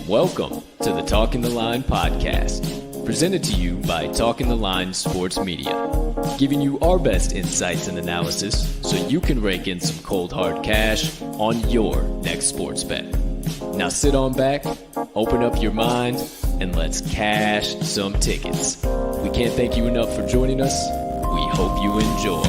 Welcome to the Talking the Line podcast, presented to you by Talking the Line Sports Media, giving you our best insights and analysis so you can rake in some cold hard cash on your next sports bet. Now sit on back, open up your mind, and let's cash some tickets. We can't thank you enough for joining us. We hope you enjoy.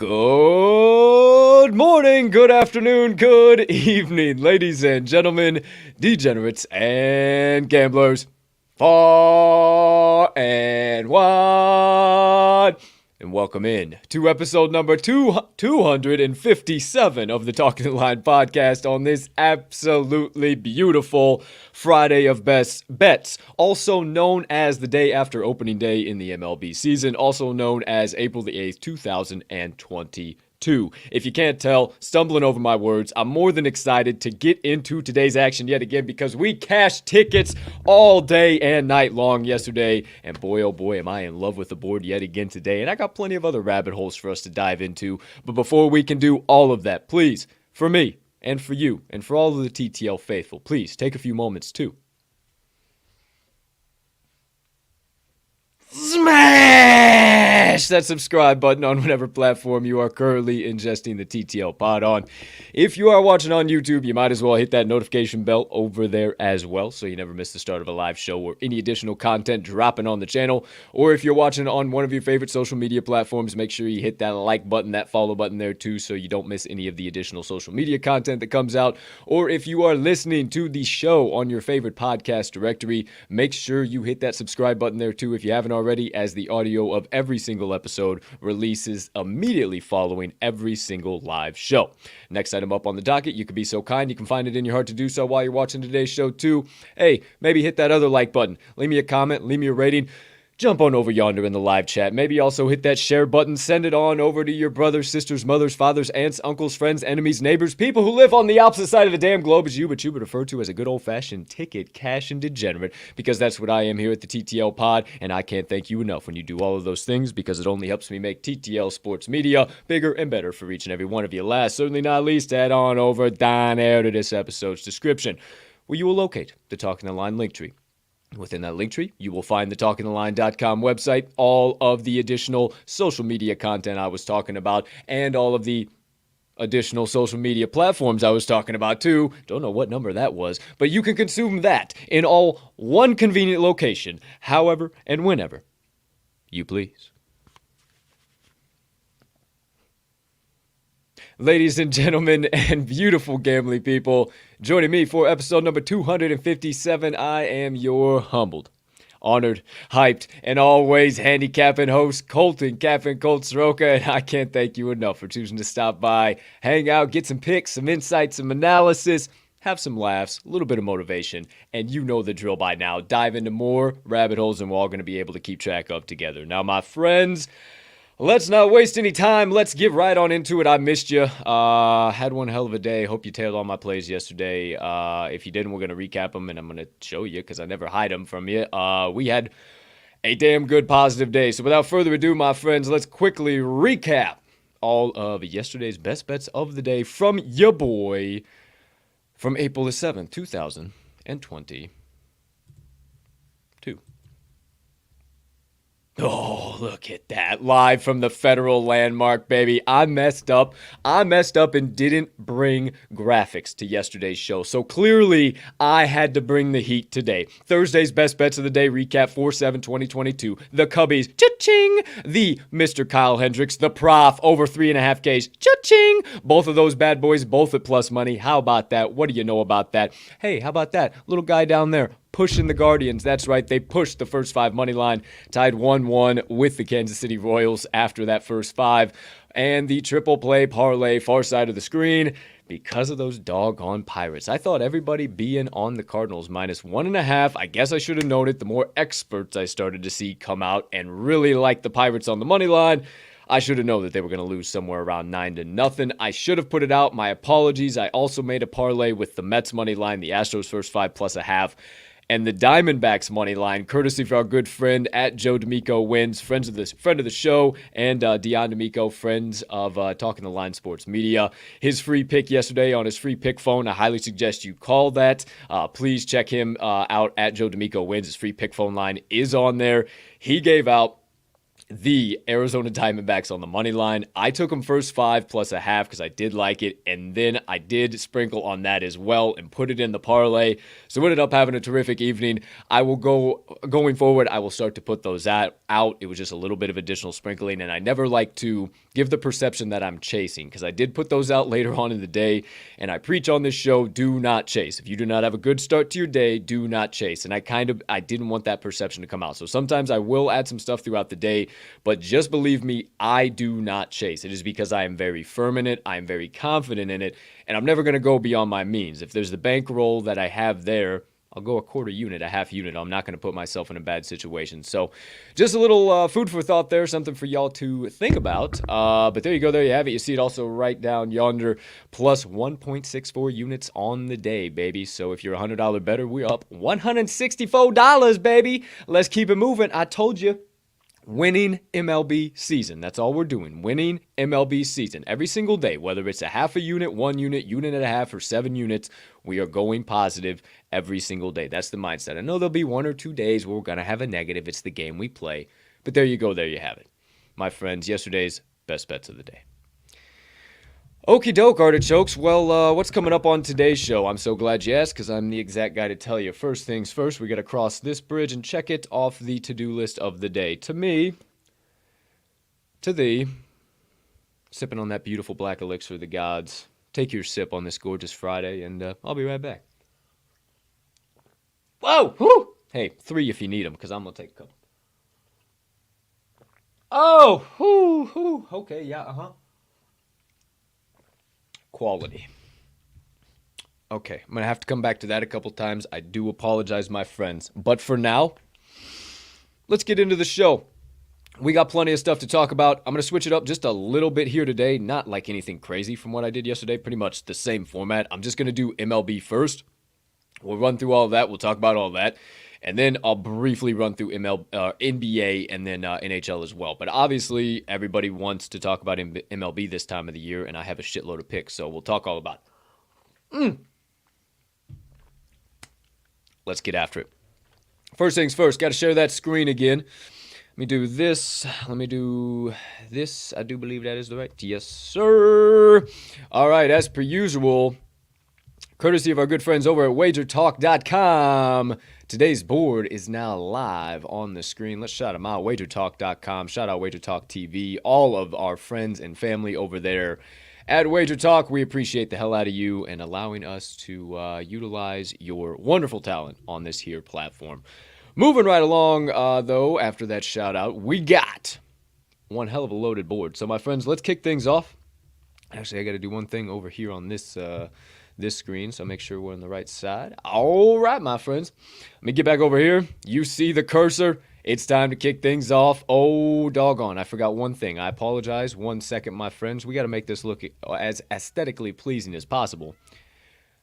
Good morning, good afternoon, good evening, ladies and gentlemen, degenerates and gamblers, far and wide, and welcome in to episode number 257 of the Talking the Line podcast on this absolutely beautiful Friday of Best Bets, also known as the day after opening day in the MLB season, also known as April the 8th, 2022. If you can't tell, stumbling over my words, I'm more than excited to get into today's action yet again because we cashed tickets all day and night long yesterday, and boy oh boy am I in love with the board yet again today, and I got plenty of other rabbit holes for us to dive into. But before we can do all of that, please, for me and for you and for all of the TTL faithful, please take a few moments to smash that subscribe button on whatever platform you are currently ingesting the TTL pod on. If you are watching on YouTube, you might as well hit that notification bell over there as well so you never miss the start of a live show or any additional content dropping on the channel. Or if you're watching on one of your favorite social media platforms, make sure you hit that like button, that follow button there too, so you don't miss any of the additional social media content that comes out. Or if you are listening to the show on your favorite podcast directory, make sure you hit that subscribe button there too if you haven't already, as the audio of every single episode releases immediately following every single live show. Next item up on the docket, you could be so kind, you can find it in your heart to do so while you're watching today's show too. Hey, maybe hit that other like button, leave me a comment, leave me a rating. Jump on over yonder in the live chat. Maybe also hit that share button. Send it on over to your brothers, sisters, mothers, fathers, aunts, uncles, friends, enemies, neighbors, people who live on the opposite side of the damn globe as you, but you would refer to as a good old-fashioned ticket, cash, and degenerate, because that's what I am here at the TTL pod, and I can't thank you enough when you do all of those things, because it only helps me make TTL sports media bigger and better for each and every one of you. Last, certainly not least, head on over down there to this episode's description, where you will locate the Talking the Line link tree. Within that link tree, you will find the talkingtheline.com website, all of the additional social media content I was talking about, and all of the additional social media platforms I was talking about too. Don't know what number that was, but you can consume that in all one convenient location, however and whenever you please. Ladies and gentlemen and beautiful gambling people, joining me for episode number 257, I am your humbled, honored, hyped, and always handicapping host, Colt and Cappin, Colt Soroka, and I can't thank you enough for choosing to stop by, hang out, get some picks, some insights, some analysis, have some laughs, a little bit of motivation, and you know the drill by now. Dive into more rabbit holes than we're all going to be able to keep track of together. Now, my friends, let's not waste any time. Let's get right on into it. I missed you. Had one hell of a day. Hope you tailed all my plays yesterday. If you didn't, we're going to recap them, and I'm going to show you because I never hide them from you. We had a damn good positive day. So without further ado, my friends, let's quickly recap all of yesterday's best bets of the day from your boy from April the 7th, 2022. Oh, look at that. Live from the Federal Landmark, baby. I messed up and didn't bring graphics to yesterday's show. So clearly, I had to bring the heat today. Thursday's best bets of the day recap 4/7/2022. The Cubbies, cha-ching. The Mr. Kyle Hendricks, the Prof, over 3.5Ks, cha-ching. Both of those bad boys, both at plus money. How about that? What do you know about that? Hey, how about that? Little guy down there pushing the Guardians. That's right. They pushed the first five money line, tied 1-1 with the Kansas City Royals after that first five. And the triple play parlay far side of the screen because of those doggone Pirates. I thought everybody being on the Cardinals minus 1.5. I guess I should have known it. The more experts I started to see come out and really like the Pirates on the money line, I should have known that they were going to lose somewhere around 9-0. I should have put it out. My apologies. I also made a parlay with the Mets money line, the Astros first five plus a half, and the Diamondbacks money line, courtesy of our good friend at Joe D'Amico Wins, friend of the show, and Dion D'Amico, friends of Talking the Line Sports Media. His free pick yesterday on his free pick phone. I highly suggest you call that. Please check him out at Joe D'Amico Wins. His free pick phone line is on there. He gave out the Arizona Diamondbacks on the money line. I took them first five plus a half because I did like it, and then I did sprinkle on that as well and put it in the parlay. So ended up having a terrific evening. I will going forward, I will start to put those out. It was just a little bit of additional sprinkling, and I never like to give the perception that I'm chasing because I did put those out later on in the day, and I preach on this show, do not chase. If you do not have a good start to your day, do not chase. And I didn't want that perception to come out. So sometimes I will add some stuff throughout the day, but just believe me, I do not chase. It is because I am very firm in it. I am very confident in it, and I'm never going to go beyond my means. If there's the bankroll that I have there, I'll go a quarter unit, a half unit. I'm not going to put myself in a bad situation. So just a little food for thought there, something for y'all to think about. But there you go. There you have it. You see it also right down yonder, plus 1.64 units on the day, baby. So if you're a $100 better, we're up $164, baby. Let's keep it moving. I told you. Winning MLB season. That's all we're doing. Winning MLB season. Every single day, whether it's a half a unit, 1 unit, unit and a half, or 7 units, we are going positive every single day. That's the mindset. I know there'll be 1 or 2 days where we're going to have a negative. It's the game we play. But there you go. There you have it. My friends, yesterday's best bets of the day. Okie doke, artichokes. Well, what's coming up on today's show? I'm so glad you asked because I'm the exact guy to tell you. First things first, we got to cross this bridge and check it off the to-do list of the day. To me, to thee, sipping on that beautiful black elixir of the gods. Take your sip on this gorgeous Friday, and I'll be right back. Whoa! Whew! Hey, 3 if you need them because I'm going to take a couple. Oh! Whoo! Okay, yeah, uh-huh. Quality. Okay, I'm going to have to come back to that a couple times. I do apologize, my friends. But for now, let's get into the show. We got plenty of stuff to talk about. I'm going to switch it up just a little bit here today. Not like anything crazy from what I did yesterday. Pretty much the same format. I'm just going to do MLB first. We'll run through all of that. We'll talk about all that. And then I'll briefly run through NBA and then NHL as well. But obviously, everybody wants to talk about MLB this time of the year, and I have a shitload of picks, so we'll talk all about it. Let's get after it. First things first, got to share that screen again. Let me do this. Let me do this. I do believe that is the right. Yes, sir. All right, as per usual, courtesy of our good friends over at wagertalk.com. Today's board is now live on the screen. Let's shout them out. Wagertalk.com. Shout out Wagertalk TV. All of our friends and family over there at WagerTalk. We appreciate the hell out of you and allowing us to utilize your wonderful talent on this here platform. Moving right along, though, after that shout out, we got one hell of a loaded board. So, my friends, let's kick things off. Actually, I got to do one thing over here on this screen, so make sure we're on the right side. All right, my friends. Let me get back over here. You see the cursor. It's time to kick things off. Oh, doggone. I forgot one thing. I apologize. 1 second, my friends. We got to make this look as aesthetically pleasing as possible.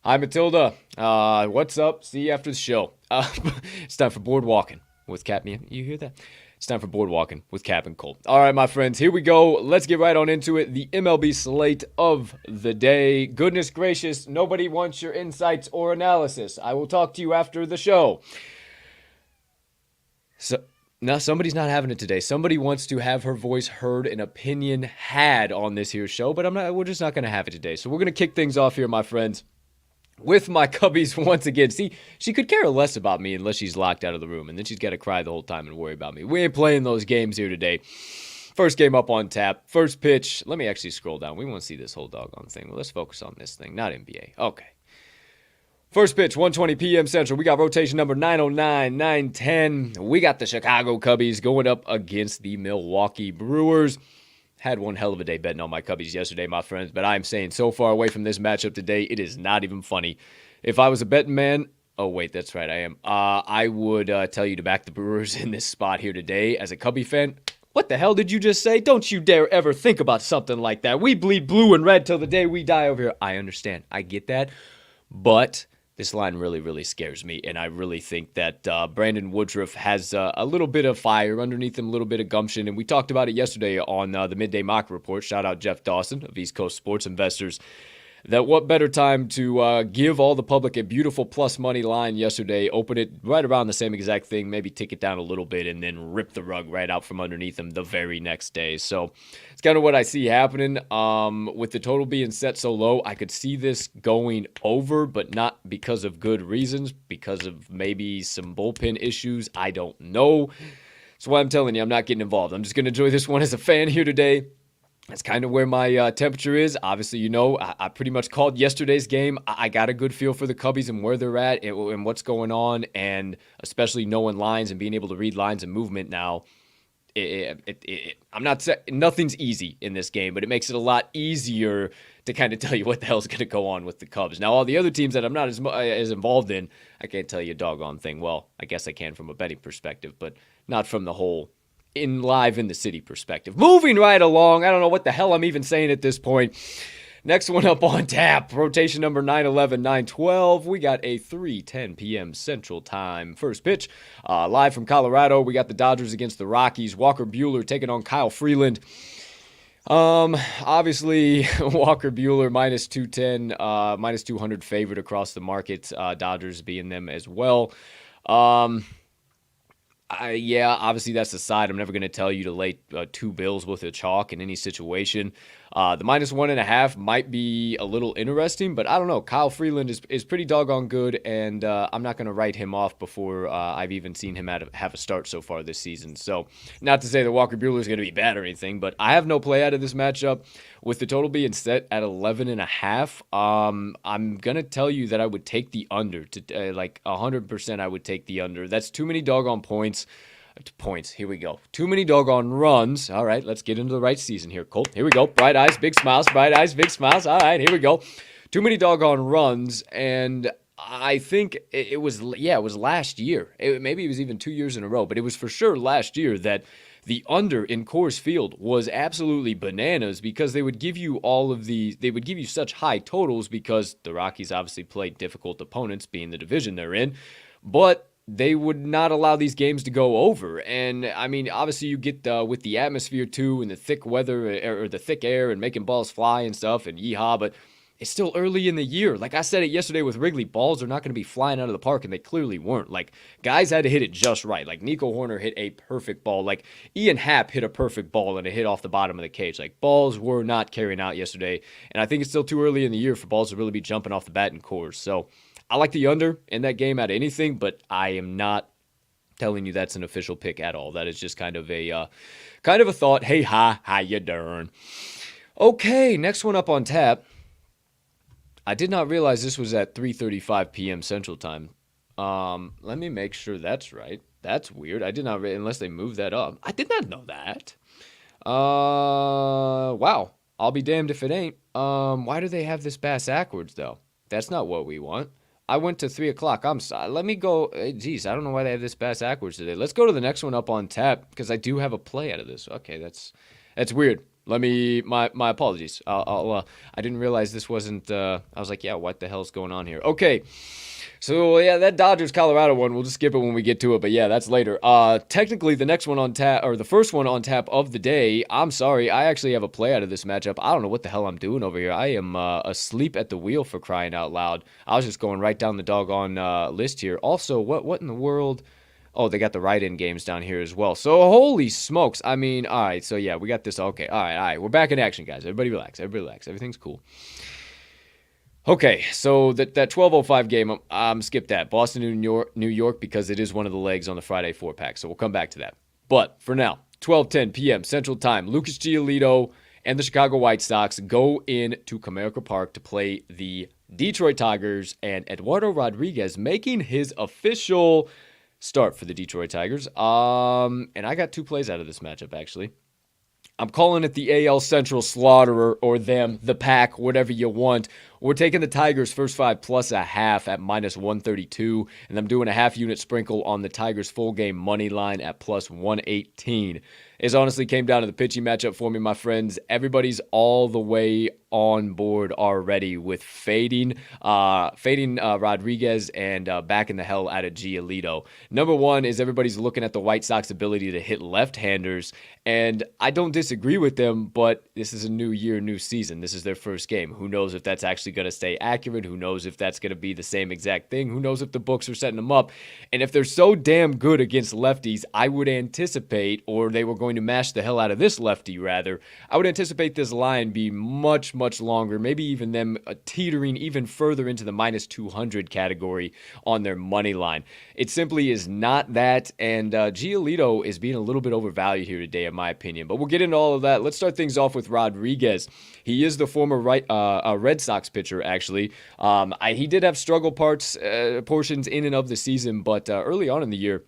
Hi, Matilda. What's up? See you after the show. It's time for board walking with Cappin. You hear that? It's time for board walking with Cappin Colt. All right, my friends, here we go. Let's get right on into it. The MLB slate of the day. Goodness gracious, nobody wants your insights or analysis. I will talk to you after the show. So, no, somebody's not having it today. Somebody wants to have her voice heard, an opinion had on this here show, but we're just not going to have it today. So we're going to kick things off here, my friends, with my Cubbies once again. See, she could care less about me unless she's locked out of the room, and then she's got to cry the whole time and worry about me. We ain't playing those games here today. First game up on tap. First pitch. Let me actually scroll down. We want to see this whole doggone thing. Well, let's focus on this thing, not NBA. Okay. First pitch, 1:20 p.m. Central. We got rotation number 909, 910. We got the Chicago Cubbies going up against the Milwaukee Brewers. Had one hell of a day betting on my Cubbies yesterday, my friends, but I'm saying so far away from this matchup today, it is not even funny. If I was a betting man, oh wait, that's right, I am. I would tell you to back the Brewers in this spot here today. As a Cubby fan, what the hell did you just say? Don't you dare ever think about something like that. We bleed blue and red till the day we die over here. I understand. I get that. But this line really, really scares me, and I really think that Brandon Woodruff has a little bit of fire underneath him, a little bit of gumption, and we talked about it yesterday on the Midday Mock Report. Shout out Jeff Dawson of East Coast Sports Investors. That what better time to give all the public a beautiful plus money line yesterday, open it right around the same exact thing, maybe tick it down a little bit, and then rip the rug right out from underneath them the very next day. So it's kind of what I see happening. With the total being set so low, I could see this going over, but not because of good reasons, because of maybe some bullpen issues. I don't know. That's why I'm telling you, I'm not getting involved. I'm just going to enjoy this one as a fan here today. That's kind of where my temperature is. Obviously, you know, I pretty much called yesterday's game. I got a good feel for the Cubbies and where they're at and what's going on, and especially knowing lines and being able to read lines and movement now. I'm not saying nothing's easy in this game, but it makes it a lot easier to kind of tell you what the hell's going to go on with the Cubs. Now, all the other teams that I'm not as involved in, I can't tell you a doggone thing. Well, I guess I can from a betting perspective, but not from the whole live in the city perspective. Moving right along. I don't know what the hell I'm even saying at this point. Next one up on tap. Rotation number 911, 912. We got a 3:10 p.m. Central Time first pitch. Live from Colorado, we got the Dodgers against the Rockies. Walker Buehler taking on Kyle Freeland. Obviously, Walker Buehler minus 210, minus 200 favorite across the market. Dodgers being them as well. Yeah, obviously that's the side. I'm never going to tell you to lay two bills with a chalk in any situation. The minus 1.5 might be a little interesting, but I don't know. Kyle Freeland is pretty doggone good, and I'm not going to write him off before I've even seen him have a start so far this season. So not to say that Walker Buehler is going to be bad or anything, but I have no play out of this matchup. With the total being set at 11.5, I'm going to tell you that I would take the under. To like 100%, I would take the under. That's too many doggone points. Here we go. Too many doggone runs. All right, let's get into the right season here, Colt. Here we go. Bright eyes, big smiles. Bright eyes, big smiles. All right, here we go. Too many doggone runs, and I think it was last year. Maybe it was even 2 years in a row, but it was for sure last year that the under in Coors Field was absolutely bananas because they would give you such high totals because the Rockies obviously played difficult opponents, being the division they're in, but they would not allow these games to go over. And I mean, obviously you get with the atmosphere too and the thick weather or the thick air and making balls fly and stuff and yeehaw, but It's still early in the year. Like I said it yesterday with Wrigley, balls are not going to be flying out of the park, and they clearly weren't. Like, guys had to hit it just right. Like, Nico Horner hit a perfect ball. Like, Ian Happ hit a perfect ball, and it hit off the bottom of the cage. Like, balls were not carrying out yesterday, and I think it's still too early in the year for balls to really be jumping off the batting cores. So, I like the under in that game out of anything, but I am not telling you that's an official pick at all. That is just kind of a thought. Hey, how you doing? Okay, next one up on tap. I did not realize this was at 3:35 p.m. Central Time. Let me make sure that's right. That's weird. I did not unless they moved that up. I did not know that. Wow. I'll be damned if it ain't. Why do they have this bass backwards though? That's not what we want. I went to 3 o'clock. I'm sorry. Let me go. Geez, I don't know why they have this bass backwards today. Let's go to the next one up on tap because I do have a play out of this. Okay, that's weird. My apologies. I didn't realize this wasn't, I was like, yeah, what the hell's going on here? Okay. So, yeah, that Dodgers-Colorado one, we'll just skip it when we get to it, but yeah, that's later. Technically, the next one on tap, or the first one on tap of the day, I'm sorry, I actually have a play out of this matchup. I don't know what the hell I'm doing over here. I am asleep at the wheel for crying out loud. I was just going right down the doggone list here. Also, what in the world? Oh, they got the write-in games down here as well. So, holy smokes. I mean, all right. So, yeah, we got this. Okay, all right. We're back in action, guys. Everybody relax. Everything's cool. Okay, so that 12:05 game, skip that. Boston, New York, because it is one of the legs on the Friday 4-pack. So, we'll come back to that. But, for now, 12:10 p.m. Central Time, Lucas Giolito and the Chicago White Sox go into Comerica Park to play the Detroit Tigers, and Eduardo Rodriguez making his official start for the Detroit Tigers. And I got 2 plays out of this matchup, actually. I'm calling it the AL Central Slaughterer, or them, the pack, whatever you want. We're taking the Tigers first 5 plus a half at minus 132, and I'm doing a half unit sprinkle on the Tigers full game money line at plus 118. It honestly came down to the pitching matchup for me, my friends. Everybody's all the way on board already with fading Rodriguez and backing the hell out of Giolito. Number one is everybody's looking at the White Sox ability to hit left-handers, and I don't disagree with them, but this is a new year, new season. This is their first game. Who knows if that's actually going to stay accurate? Who knows if that's going to be the same exact thing? Who knows if the books are setting them up? And if they're so damn good against lefties, I would anticipate, or they were going to mash the hell out of this lefty, rather, I would anticipate this line be much, much longer, maybe even them teetering even further into the minus 200 category on their money line. It simply is not that, and Giolito is being a little bit overvalued here today, in my opinion. But we'll get into all of that. Let's start things off with Rodriguez. He is the former Red Sox pitcher, actually. He did have struggle portions in and of the season, but early on in the year,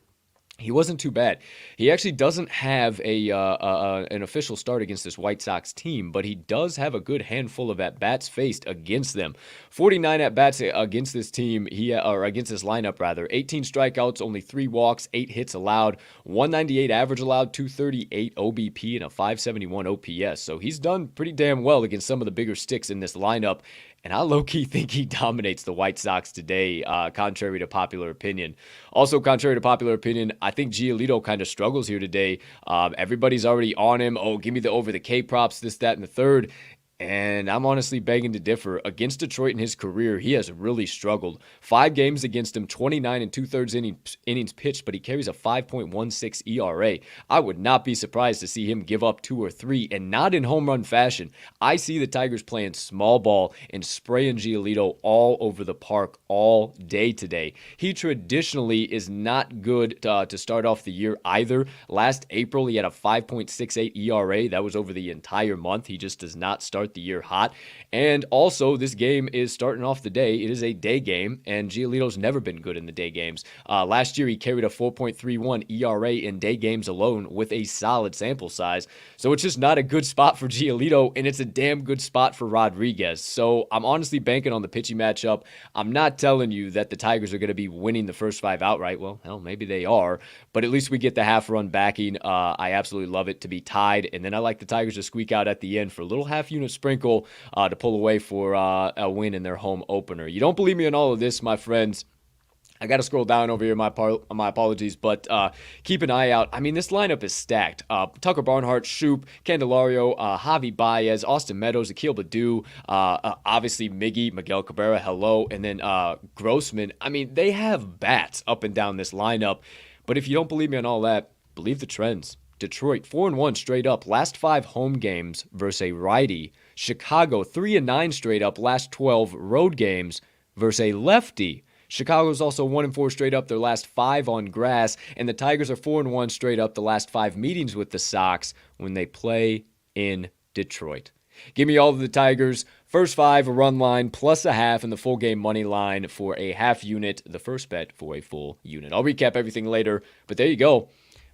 he wasn't too bad. He actually doesn't have an official start against this White Sox team, but he does have a good handful of at-bats faced against them. 49 at-bats against this team, or against this lineup, rather. 18 strikeouts, only 3 walks, 8 hits allowed, 198 average allowed, 238 OBP, and a 571 OPS. So he's done pretty damn well against some of the bigger sticks in this lineup. And I low-key think he dominates the White Sox today, contrary to popular opinion. Also, contrary to popular opinion, I think Giolito kind of struggles here today. Everybody's already on him. Oh, give me the over-the-K props, this, that, and the third. And I'm honestly begging to differ. Against Detroit in his career, he has really struggled. 5 games against him, 29 and 2/3 innings pitched, but he carries a 5.16 ERA. I would not be surprised to see him give up 2 or 3, and not in home run fashion. I see the Tigers playing small ball and spraying Giolito all over the park all day today. He traditionally is not good to start off the year either. Last April, he had a 5.68 ERA. That was over the entire month. He just does not start the year hot. And also, this game is starting off the day. It is a day game, and Giolito's never been good in the day games. Last year, he carried a 4.31 ERA in day games alone with a solid sample size. So it's just not a good spot for Giolito, and it's a damn good spot for Rodriguez. So I'm honestly banking on the pitching matchup. I'm not telling you that the Tigers are going to be winning the first 5 outright. Well, hell, maybe they are, but at least we get the half-run backing. I absolutely love it to be tied, and then I like the Tigers to squeak out at the end for a little half-unit sprinkle to pull away for a win in their home opener. You don't believe me on all of this, my friends? I got to scroll down over here. My apologies, but keep an eye out. I mean, this lineup is stacked. Tucker Barnhart, Shoop, Candelario, Javi Baez, Austin Meadows, Akil Baddoo, obviously Miggy, Miguel Cabrera, hello, and then Grossman. I mean, they have bats up and down this lineup. But if you don't believe me on all that, believe the trends. Detroit 4-1 straight up, last 5 home games versus a righty. Chicago 3-9 straight up, last 12 road games versus a lefty. Chicago's also 1-4 straight up, their last 5 on grass, and the Tigers are 4-1 straight up, the last 5 meetings with the Sox when they play in Detroit. Give me all of the Tigers. First 5, a run line, plus a half, and the full game money line for a half unit, the first bet for a full unit. I'll recap everything later, but there you go.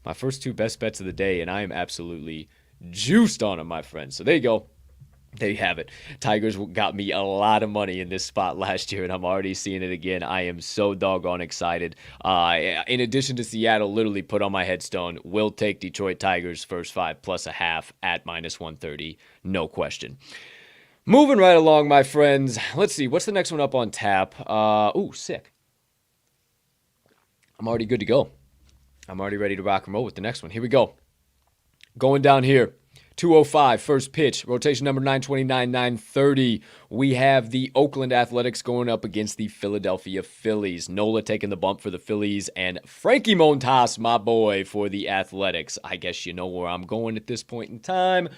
My first 2 best bets of the day, and I am absolutely juiced on them, my friends. So there you go. There you have it. Tigers got me a lot of money in this spot last year, and I'm already seeing it again. I am so doggone excited. In addition to Seattle, literally put on my headstone, will take Detroit Tigers first 5 plus a half at -130. No question. Moving right along, my friends. Let's see. What's the next one up on tap? Sick. I'm already good to go. I'm already ready to rock and roll with the next one. Here we go. Going down here. 2:05, first pitch, rotation number 929, 930. We have the Oakland Athletics going up against the Philadelphia Phillies. Nola taking the bump for the Phillies, and Frankie Montas, my boy, for the Athletics. I guess you know where I'm going at this point in time.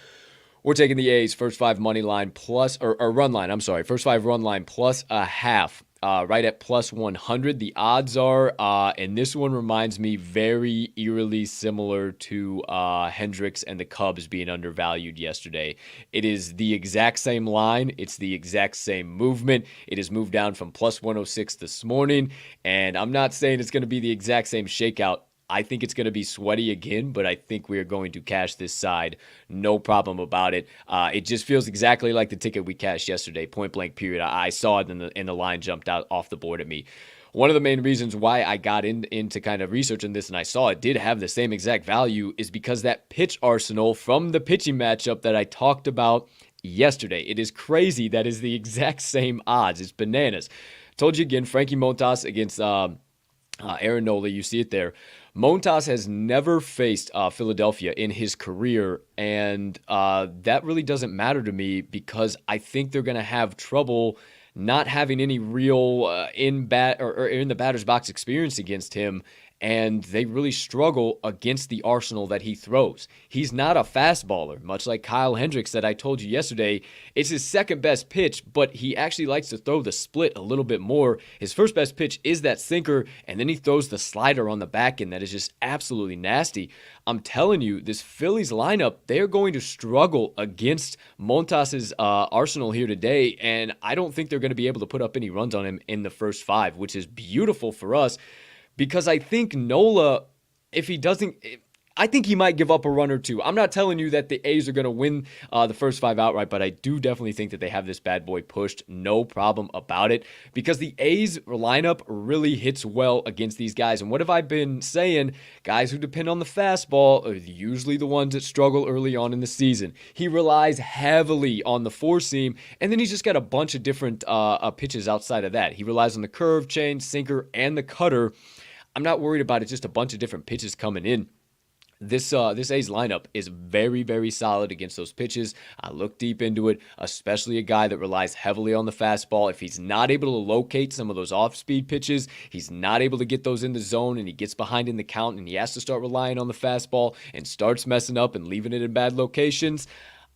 We're taking the A's, first 5 money line plus, or run line, I'm sorry, first 5 run line plus a half. Right at +100. The odds are, and this one reminds me very eerily similar to Hendricks and the Cubs being undervalued yesterday. It is the exact same line. It's the exact same movement. It has moved down from +106 this morning, and I'm not saying it's going to be the exact same shakeout. I think it's going to be sweaty again, but I think we are going to cash this side. No problem about it. It just feels exactly like the ticket we cashed yesterday, point blank period. I saw it and the line jumped out off the board at me. One of the main reasons why I got into kind of researching this and I saw it did have the same exact value is because that pitch arsenal from the pitching matchup that I talked about yesterday. It is crazy. That is the exact same odds. It's bananas. Told you again, Frankie Montas against Aaron Nola. You see it there. Montas has never faced Philadelphia in his career, and that really doesn't matter to me because I think they're going to have trouble not having any real in the batter's box experience against him, and they really struggle against the arsenal that he throws. He's not a fastballer, much like Kyle Hendricks that I told you yesterday. It's his second best pitch, but he actually likes to throw the split a little bit more. His first best pitch is that sinker, and then he throws the slider on the back end that is just absolutely nasty. I'm telling you, this Phillies lineup, they're going to struggle against Montas's arsenal here today, and I don't think they're going to be able to put up any runs on him in the first 5, which is beautiful for us. Because I think Nola, if he doesn't, I think he might give up a run or 2. I'm not telling you that the A's are going to win the first 5 outright, but I do definitely think that they have this bad boy pushed. No problem about it. Because the A's lineup really hits well against these guys. And what have I been saying? Guys who depend on the fastball are usually the ones that struggle early on in the season. He relies heavily on the four seam, and then he's just got a bunch of different pitches outside of that. He relies on the curve, change, sinker, and the cutter. I'm not worried about it, just a bunch of different pitches coming in. This A's lineup is very, very solid against those pitches. I look deep into it, especially a guy that relies heavily on the fastball. If he's not able to locate some of those off-speed pitches, he's not able to get those in the zone, and he gets behind in the count, and he has to start relying on the fastball and starts messing up and leaving it in bad locations.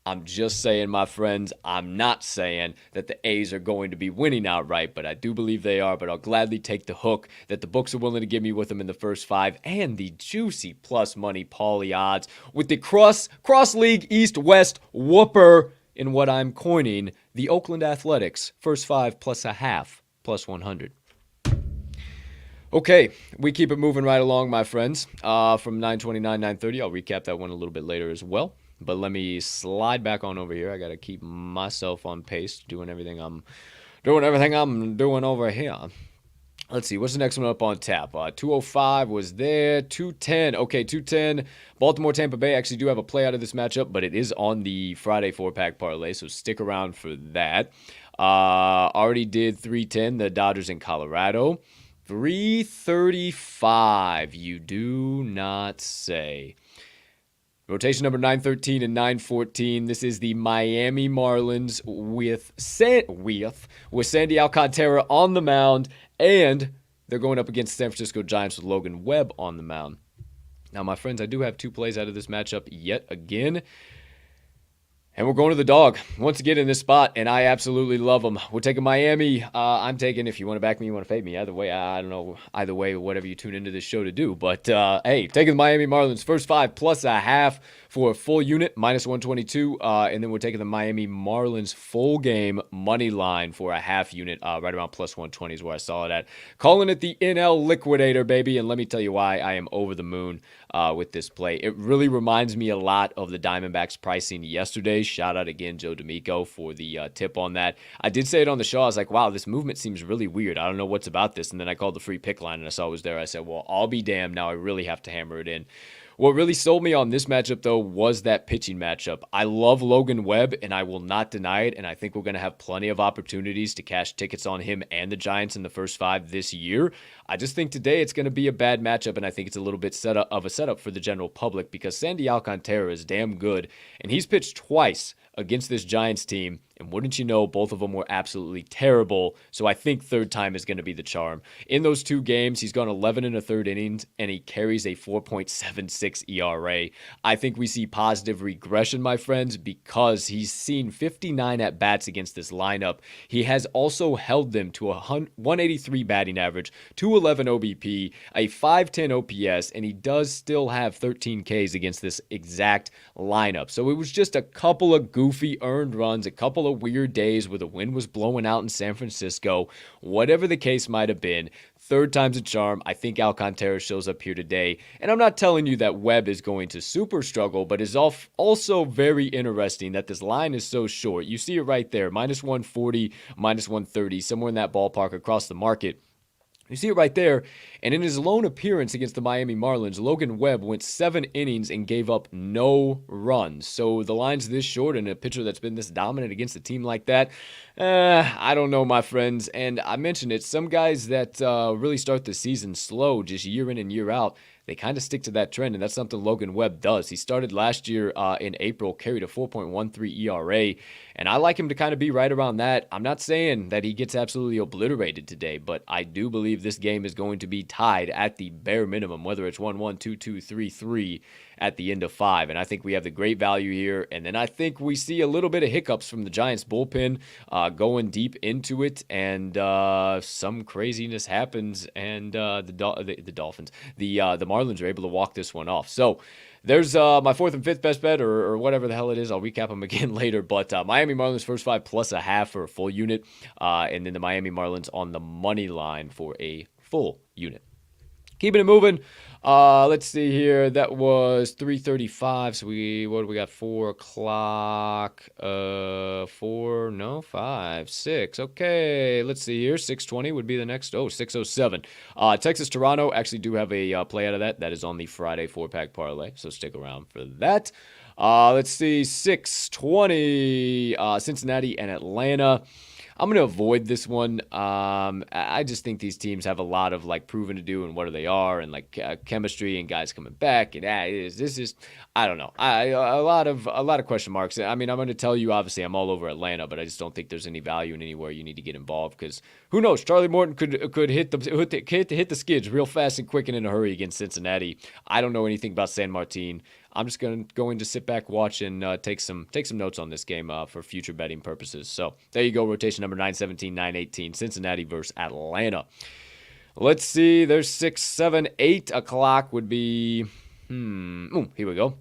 I'm just saying, my friends, I'm not saying that the A's are going to be winning outright, but I do believe they are. But I'll gladly take the hook that the books are willing to give me with them in the first 5 and the juicy plus money Pauly odds with the cross league East-West whooper in what I'm coining the Oakland Athletics first 5 plus a half plus 100. Okay, we keep it moving right along, my friends. From 929, 930, I'll recap that one a little bit later as well. But let me slide back on over here. I got to keep myself on pace, doing everything I'm doing over here. Let's see, what's the next one up on tap? 205 was there, 210. Okay, 210. Baltimore, Tampa Bay. Actually do have a play out of this matchup, but it is on the Friday 4-pack parlay, so stick around for that. Already did 310, the Dodgers in Colorado. 335, you do not say. Rotation number 913 and 914. This is the Miami Marlins with Sandy Alcantara on the mound, and they're going up against the San Francisco Giants with Logan Webb on the mound. Now, my friends, I do have two plays out of this matchup yet again. And we're going to the dog once again in this spot, and I absolutely love them. We're taking Miami. I'm taking, if you want to back me, you want to fade me. Either way, I don't know. Either way, whatever you tune into this show to do. But, hey, taking the Miami Marlins first 5 plus a half for a full unit, minus 122. And then we're taking the Miami Marlins full game money line for a half unit, right around plus 120 is where I saw it at. Calling it the NL Liquidator, baby. And let me tell you why I am over the moon with this play. It really reminds me a lot of the Diamondbacks pricing yesterday. Shout out again, Joe D'Amico, for the tip on that. I did say it on the show. I was like, wow, this movement seems really weird. I don't know what's about this. And then I called the free pick line and I saw it was there. I said, well, I'll be damned. Now I really have to hammer it in. What really sold me on this matchup, though, was that pitching matchup. I love Logan Webb, and I will not deny it, and I think we're going to have plenty of opportunities to cash tickets on him and the Giants in the first 5 this year. I just think today it's going to be a bad matchup, and I think it's a little bit of a setup for the general public because Sandy Alcantara is damn good, and he's pitched twice against this Giants team, and wouldn't you know, both of them were absolutely terrible, so I think third time is going to be the charm. In those 2 games, he's gone 11 and a third innings, and he carries a 4.76 ERA. I think we see positive regression, my friends, because he's seen 59 at-bats against this lineup. He has also held them to a 183 batting average, 211 OBP, a 510 OPS, and he does still have 13 Ks against this exact lineup. So it was just a couple of goofy earned runs, a couple of weird days where the wind was blowing out in San Francisco. Whatever the case might have been, third time's a charm. I think Alcantara shows up here today. And I'm not telling you that Webb is going to super struggle, but it's also very interesting that this line is so short. You see it right there, minus 140, minus 130, somewhere in that ballpark across the market. You see it right there, and in his lone appearance against the Miami Marlins, Logan Webb went 7 innings and gave up no runs. So the line's this short, and a pitcher that's been this dominant against a team like that, I don't know, my friends. And I mentioned it, some guys that really start the season slow, just year in and year out, they kind of stick to that trend, and that's something Logan Webb does. He started last year in April, carried a 4.13 ERA, and I like him to kind of be right around that. I'm not saying that he gets absolutely obliterated today, but I do believe this game is going to be tied at the bare minimum, whether it's 1-1, 2-2, 3-3 at the end of 5, and I think we have the great value here, and then I think we see a little bit of hiccups from the Giants bullpen going deep into it, and some craziness happens, and the Dolphins, the Marlins are able to walk this one off. So there's my 4th and 5th best bet, or whatever the hell it is. I'll recap them again later, but Miami Marlins first 5 plus a half for a full unit, and then the Miami Marlins on the money line for a full unit. Keeping it moving. Let's see here. That was 3:35. So what do we got? 4 o'clock. 5, 6. Okay. Let's see here. 6:20 would be the next. 6:07. Texas Toronto actually do have a play out of that. That is on the Friday 4-pack parlay. So stick around for that. Let's see. 6:20. Cincinnati and Atlanta. I'm going to avoid this one. I just think these teams have a lot of proven to do and what they are, and chemistry and guys coming back, and this is I don't know. A lot of question marks. I mean, I'm going to tell you, obviously, I'm all over Atlanta, but I just don't think there's any value in anywhere you need to get involved, because who knows? Charlie Morton could hit the skids real fast and quick and in a hurry against Cincinnati. I don't know anything about San Martin. I'm just going to sit back, watch, and take some notes on this game for future betting purposes. So there you go, rotation number 917, 918, Cincinnati versus Atlanta. Let's see, there's 6, 7, 8 o'clock would be, here we go.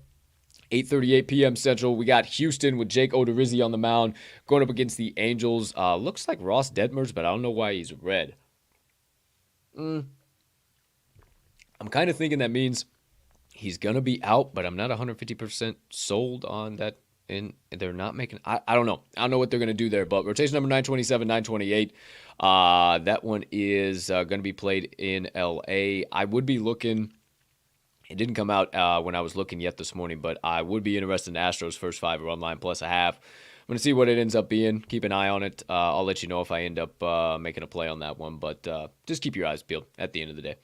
8:38 p.m. Central. We got Houston with Jake Odorizzi on the mound going up against the Angels. Looks like Ross Detmers, but I don't know why he's red. I'm kind of thinking that means he's going to be out, but I'm not 150% sold on that. And they're not making, I don't know. I don't know what they're going to do there, but rotation number 927, 928. That one is going to be played in LA. I would be looking, it didn't come out when I was looking yet this morning, but I would be interested in Astros first 5 run line plus a half going to see what it ends up being. Keep an eye on it. I'll let you know if I end up making a play on that one, but just keep your eyes peeled at the end of the day.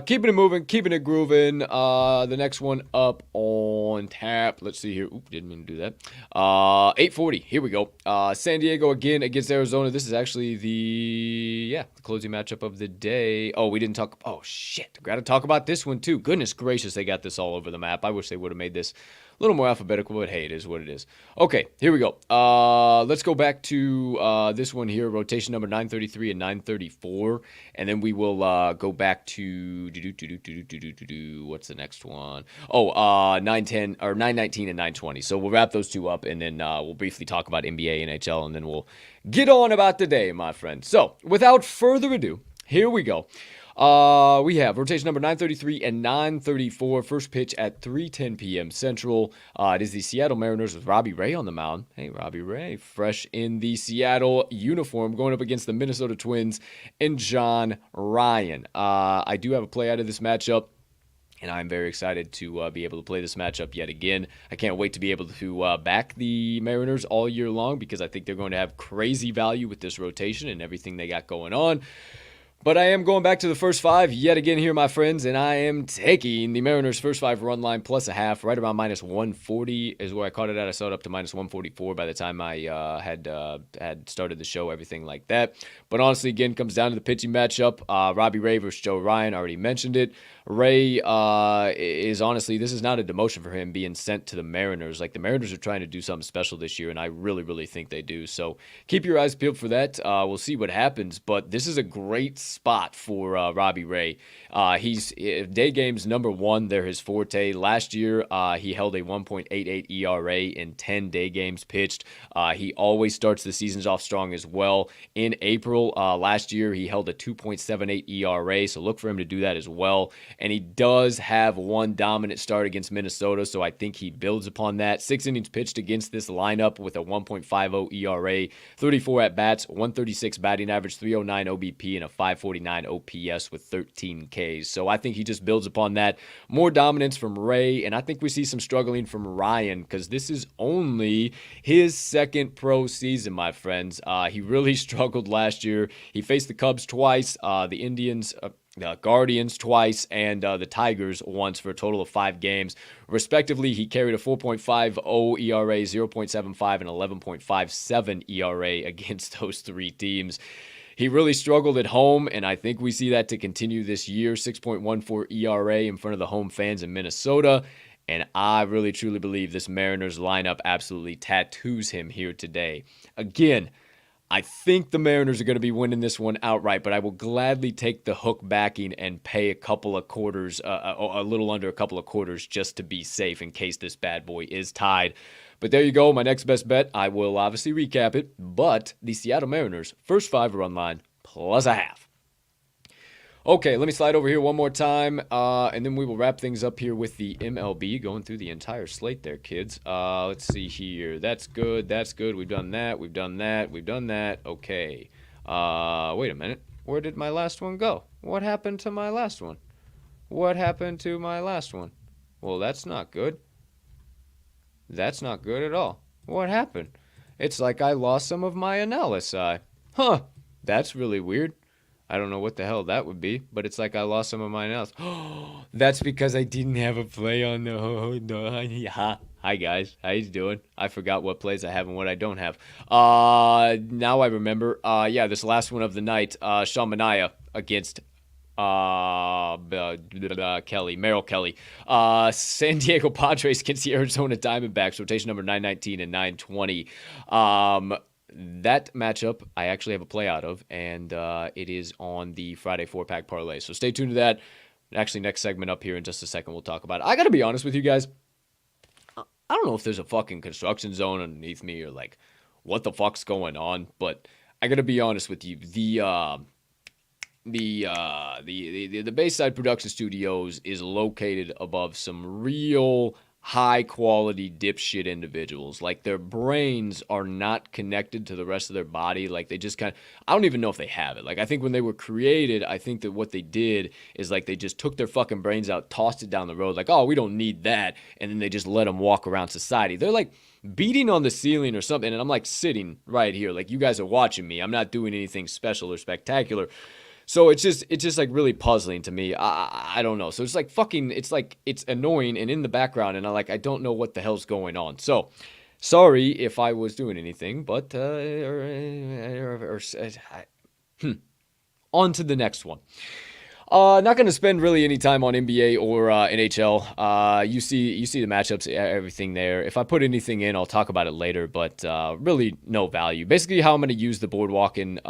Keeping it moving, keeping it grooving. The next one up on tap. Let's see here. Oop, didn't mean to do that. 8:40. Here we go. San Diego again against Arizona. This is actually the closing matchup of the day. Oh, we didn't talk. Oh shit. Got to talk about this one too. Goodness gracious, they got this all over the map. I wish they would have made this a little more alphabetical, but hey, it is what it is. Okay, here we go. Let's go back to this one here, rotation number 933 and 934, and then we will go back to what's the next one? Oh, 910 or 919 and 920. So we'll wrap those two up, and then we'll briefly talk about NBA, NHL, and then we'll get on about the day, my friend. So without further ado, here we go. We have rotation number 933 and 934. First pitch at 3:10 p.m. Central. It is the Seattle Mariners with Robbie Ray on the mound. Hey, Robbie Ray, fresh in the Seattle uniform, going up against the Minnesota Twins and John Ryan. I do have a play out of this matchup, and I'm very excited to be able to play this matchup yet again. I can't wait to be able to back the Mariners all year long because I think they're going to have crazy value with this rotation and everything they got going on. But I am going back to the first five yet again here, my friends, and I am taking the Mariners' first five run line plus a half, right around minus 140 is where I caught it at. I saw it up to minus 144 by the time I had started the show, everything like that. But honestly, again, comes down to the pitching matchup. Robbie Ray versus Joe Ryan, already mentioned it. Ray is honestly, this is not a demotion for him being sent to the Mariners. Like, the Mariners are trying to do something special this year, and I really, really think they do. So keep your eyes peeled for that. We'll see what happens, but this is a great spot for Robbie Ray. He's day games number one. They're his forte. Last year, he held a 1.88 ERA in 10 day games pitched. He always starts the seasons off strong as well. In April last year, he held a 2.78 ERA, so look for him to do that as well. And he does have one dominant start against Minnesota, so I think he builds upon that. 6 innings pitched against this lineup with a 1.50 ERA, 34 at-bats, 136 batting average, 309 OBP, and a 549 OPS with 13 Ks. So I think he just builds upon that. More dominance from Ray, and I think we see some struggling from Ryan because this is only his second pro season, my friends. He really struggled last year. He faced the Cubs twice, the Indians, the Guardians twice, and the Tigers once for a total of 5 games. Respectively, he carried a 4.50 ERA, 0.75, and 11.57 ERA against those 3 teams. He really struggled at home, and I think we see that to continue this year. 6.14 ERA in front of the home fans in Minnesota, and I really truly believe this Mariners lineup absolutely tattoos him here today. Again, I think the Mariners are going to be winning this one outright, but I will gladly take the hook backing and pay a couple of quarters, a little under a couple of quarters just to be safe in case this bad boy is tied. But there you go, my next best bet. I will obviously recap it, but the Seattle Mariners, first 5 run line plus a half. Okay, let me slide over here one more time, and then we will wrap things up here with the MLB, going through the entire slate there, kids. Let's see here. That's good. That's good. We've done that. We've done that. We've done that. Okay. Wait a minute. Where did my last one go? What happened to my last one? What happened to my last one? Well, that's not good. That's not good at all. What happened? It's like I lost some of my analysis. Huh. That's really weird. I don't know what the hell that would be, but it's like I lost some of my analysis. Oh, that's because I didn't have a play on the... Hi, guys. How you doing? I forgot what plays I have and what I don't have. Now I remember. This last one of the night, Sean Manaea against Merrill Kelly. San Diego Padres against the Arizona Diamondbacks, rotation number 919 and 920. That matchup I actually have a play out of, and it is on the Friday 4-pack parlay. So stay tuned to that. Actually, next segment up here in just a second, we'll talk about it. I got to be honest with you guys. I don't know if there's a fucking construction zone underneath me or like what the fuck's going on, but I got to be honest with you. The Bayside Production Studios is located above some real high quality dipshit individuals. Like their brains are not connected to the rest of their body. Like they just kind of, I don't even know if they have it. Like I think when they were created, I think that what they did is like they just took their fucking brains out, tossed it down the road. Like, oh, we don't need that. And then they just let them walk around society. They're like beating on the ceiling or something. And I'm like sitting right here. Like you guys are watching me. I'm not doing anything special or spectacular. So it's just like really puzzling to me. I don't know. So it's like fucking, it's like, it's annoying and in the background and I don't know what the hell's going on. So sorry if I was doing anything, but, on to the next one. Not going to spend really any time on NBA or NHL. You see the matchups, everything there. If I put anything in, I'll talk about it later, but really no value. Basically, how I'm going to use the boardwalking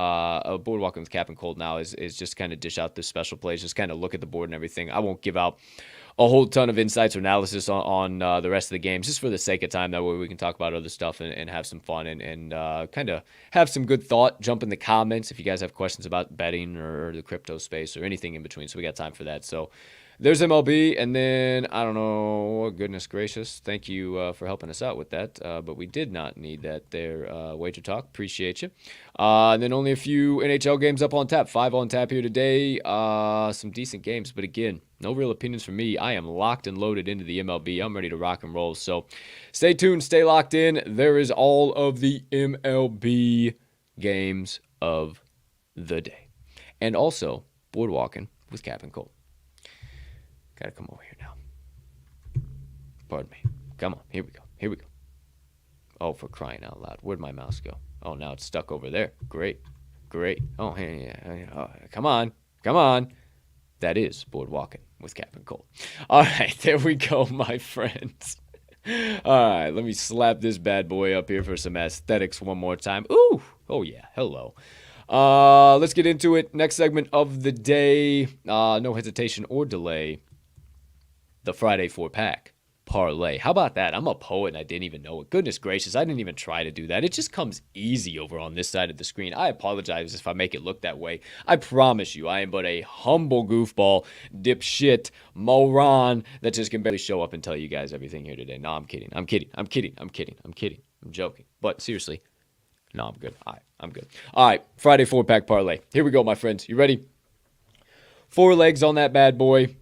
with Cappin Colt now is just kind of dish out this special plays, just kind of look at the board and everything. I won't give out a whole ton of insights or analysis on the rest of the games, just for the sake of time. That way we can talk about other stuff and have some fun and kind of have some good thought. Jump in the comments if you guys have questions about betting or the crypto space or anything in between. So we got time for that. So there's MLB, and then, I don't know, goodness gracious, thank you for helping us out with that, but we did not need that there, Wager Talk, appreciate you. And then only a few NHL games up on tap, 5 on tap here today, some decent games, but again, no real opinions from me. I am locked and loaded into the MLB. I'm ready to rock and roll, so stay tuned, stay locked in. There is all of the MLB games of the day, and also boardwalking with Cappin Colt. Gotta come over here now. Pardon me. Come on. Here we go. Oh, for crying out loud. Where'd my mouse go? Oh, now it's stuck over there. Great. Oh, yeah. Oh, come on. That is boardwalking with Cappin Colt. All right. There we go, my friends. All right. Let me slap this bad boy up here for some aesthetics one more time. Ooh. Oh, yeah. Hello. Let's get into it. Next segment of the day. No hesitation or delay. The Friday 4-pack parlay. How about that? I'm a poet and I didn't even know it. Goodness gracious, I didn't even try to do that. It just comes easy over on this side of the screen. I apologize if I make it look that way. I promise you, I am but a humble goofball, dipshit, moron that just can barely show up and tell you guys everything here today. No, I'm kidding. I'm joking. But seriously, no, I'm good. All right, I'm good. All right, Friday 4-pack parlay. Here we go, my friends. You ready? 4 legs on that bad boy.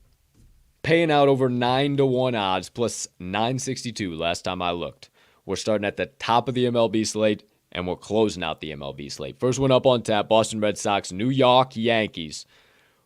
Paying out over 9-1 odds, plus 962 last time I looked. We're starting at the top of the MLB slate, and we're closing out the MLB slate. First one up on tap, Boston Red Sox, New York Yankees.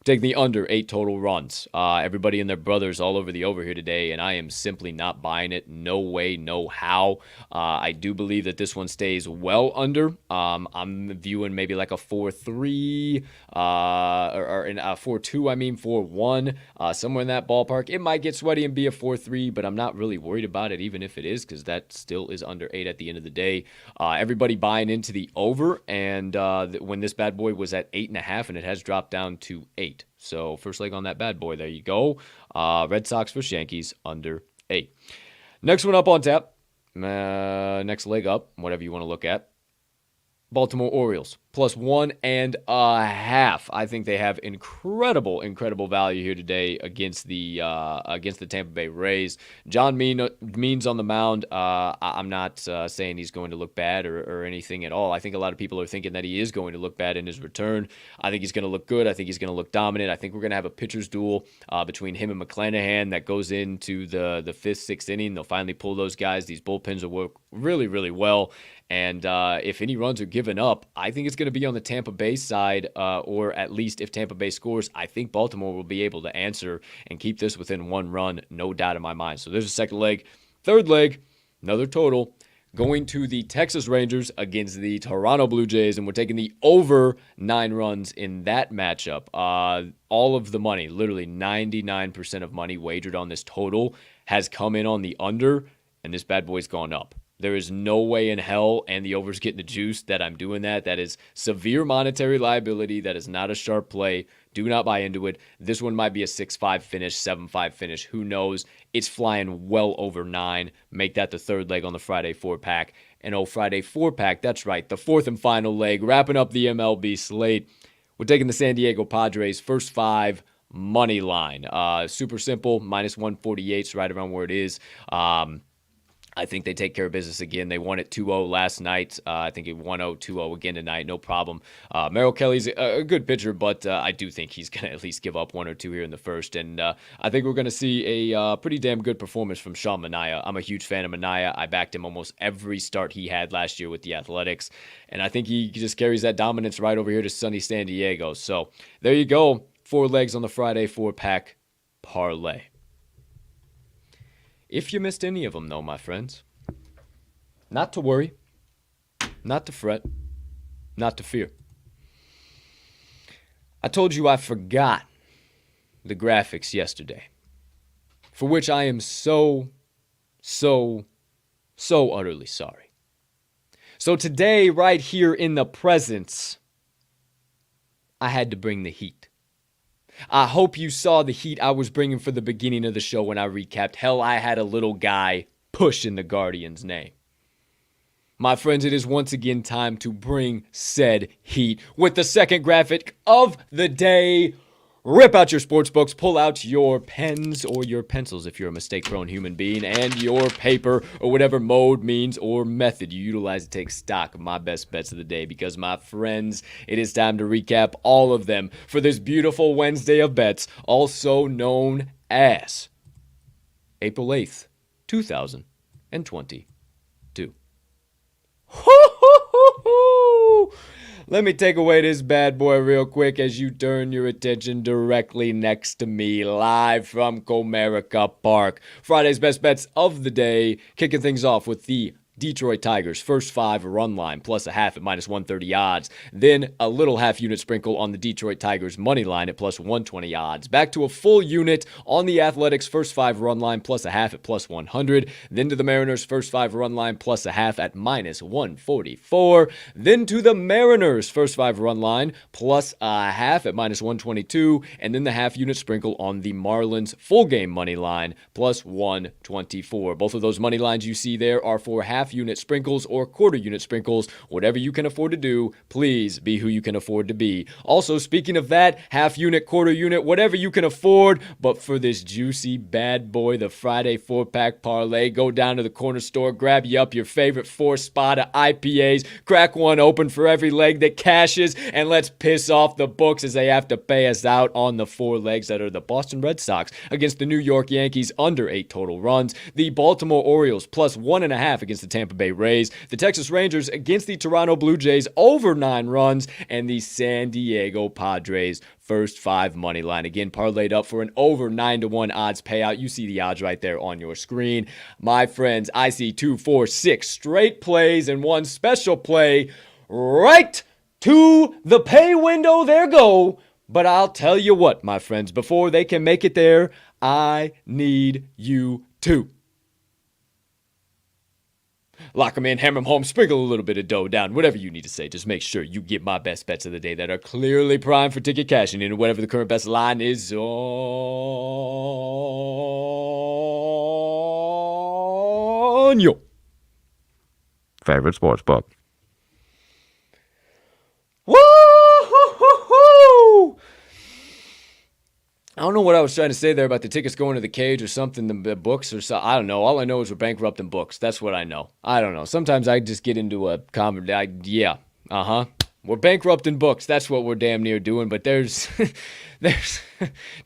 Taking the under 8 total runs. Everybody and their brothers all over the over here today, and I am simply not buying it. No way, no how. I do believe that this one stays well under. I'm viewing maybe like a 4-3 or a 4-2, 4-1, somewhere in that ballpark. It might get sweaty and be a 4-3, but I'm not really worried about it, even if it is, because that still is under 8 at the end of the day. Everybody buying into the over, and when this bad boy was at 8.5, and it has dropped down to 8. So first leg on that bad boy. There you go. Red Sox versus Yankees under 8. Next one up on tap. Next leg up, whatever you want to look at. Baltimore Orioles, plus 1.5. I think they have incredible value here today against the Tampa Bay Rays. John Means on the mound. I'm not saying he's going to look bad or anything at all. I think a lot of people are thinking that he is going to look bad in his return. I think he's going to look good. I think he's going to look dominant. I think we're going to have a pitcher's duel between him and McClanahan that goes into the 5th, 6th inning. They'll finally pull those guys. These bullpens will work really well. And if any runs are given up, I think it's going to be on the Tampa Bay side, or at least if Tampa Bay scores, I think Baltimore will be able to answer and keep this within 1 run, no doubt in my mind. So there's a second leg. Third leg, another total, going to the Texas Rangers against the Toronto Blue Jays, and we're taking the over 9 runs in that matchup. All of the money, literally 99% of money wagered on this total has come in on the under, and this bad boy's gone up. There is no way in hell, and the over's getting the juice, that I'm doing that. That is severe monetary liability. That is not a sharp play. Do not buy into it. This one might be a 6-5 finish, 7-5 finish. Who knows? It's flying well over 9. Make that the third leg on the Friday 4-pack. And Friday 4-pack, that's right, the 4th and final leg, wrapping up the MLB slate. We're taking the San Diego Padres, first 5 Moneyline. Super simple, minus 148, so right around where it is. I think they take care of business again. They won it 2-0 last night. I think it 1-0, 2-0 again tonight. No problem. Merrill Kelly's a good pitcher, but I do think he's going to at least give up one or two here in the first. And I think we're going to see a pretty damn good performance from Sean Manaea. I'm a huge fan of Manaea. I backed him almost every start he had last year with the Athletics. And I think he just carries that dominance right over here to sunny San Diego. So there you go. 4 legs on the Friday 4-pack parlay. If you missed any of them, though, my friends, not to worry, not to fret, not to fear. I told you I forgot the graphics yesterday, for which I am so utterly sorry. So today, right here in the presence, I had to bring the heat. I hope you saw the heat I was bringing for the beginning of the show when I recapped. Hell, I had a little guy pushing the Guardian's name. My friends, it is once again time to bring said heat with the second graphic of the day. Rip out your sports books, pull out your pens or your pencils if you're a mistake-prone human being, and your paper or whatever mode, means, or method you utilize to take stock of my best bets of the day. Because, my friends, it is time to recap all of them for this beautiful Wednesday of bets, also known as April 8th, 2022. Hoo-hoo-hoo-hoo! Let me take away this bad boy real quick as you turn your attention directly next to me, live from Comerica Park. Friday's best bets of the day, kicking things off with the Detroit Tigers, first 5 run line, plus a half at minus 130 odds. Then a little half unit sprinkle on the Detroit Tigers money line at plus 120 odds. Back to a full unit on the Athletics, first 5 run line, plus a half at plus 100. Then to the Mariners, first 5 run line, plus a half at minus 144. Then to the Mariners, first 5 run line, plus a half at minus 122. And then the half unit sprinkle on the Marlins full game money line, plus 124. Both of those money lines you see there are for half unit sprinkles or quarter unit sprinkles. Whatever you can afford to do, please be who you can afford to be. Also, speaking of that, half unit, quarter unit, whatever you can afford, but for this juicy bad boy, the Friday 4-pack parlay, go down to the corner store, grab you up your favorite 4 spot of IPAs, crack one open for every leg that cashes, and let's piss off the books as they have to pay us out on the 4 legs that are the Boston Red Sox against the New York Yankees under 8 total runs, the Baltimore Orioles plus 1.5 against the Tampa Bay Rays, the Texas Rangers against the Toronto Blue Jays over 9 runs, and the San Diego Padres first 5 money line. Again, parlayed up for an over 9-1 odds payout. You see the odds right there on your screen. My friends, I see 2, 4, 6 straight plays and 1 special play right to the pay window. There go. But I'll tell you what, my friends, before they can make it there, I need you to lock them in, hammer them home, sprinkle a little bit of dough down, whatever you need to say. Just make sure you get my best bets of the day that are clearly primed for ticket cashing in, whatever the current best line is on your favorite sports book. Woo-hoo-hoo-hoo! I don't know what I was trying to say there about the tickets going to the cage or something, the books or so. I don't know. All I know is we're bankrupting books. That's what I know. I don't know. Sometimes I just get into a we're bankrupting books. That's what we're damn near doing. But there's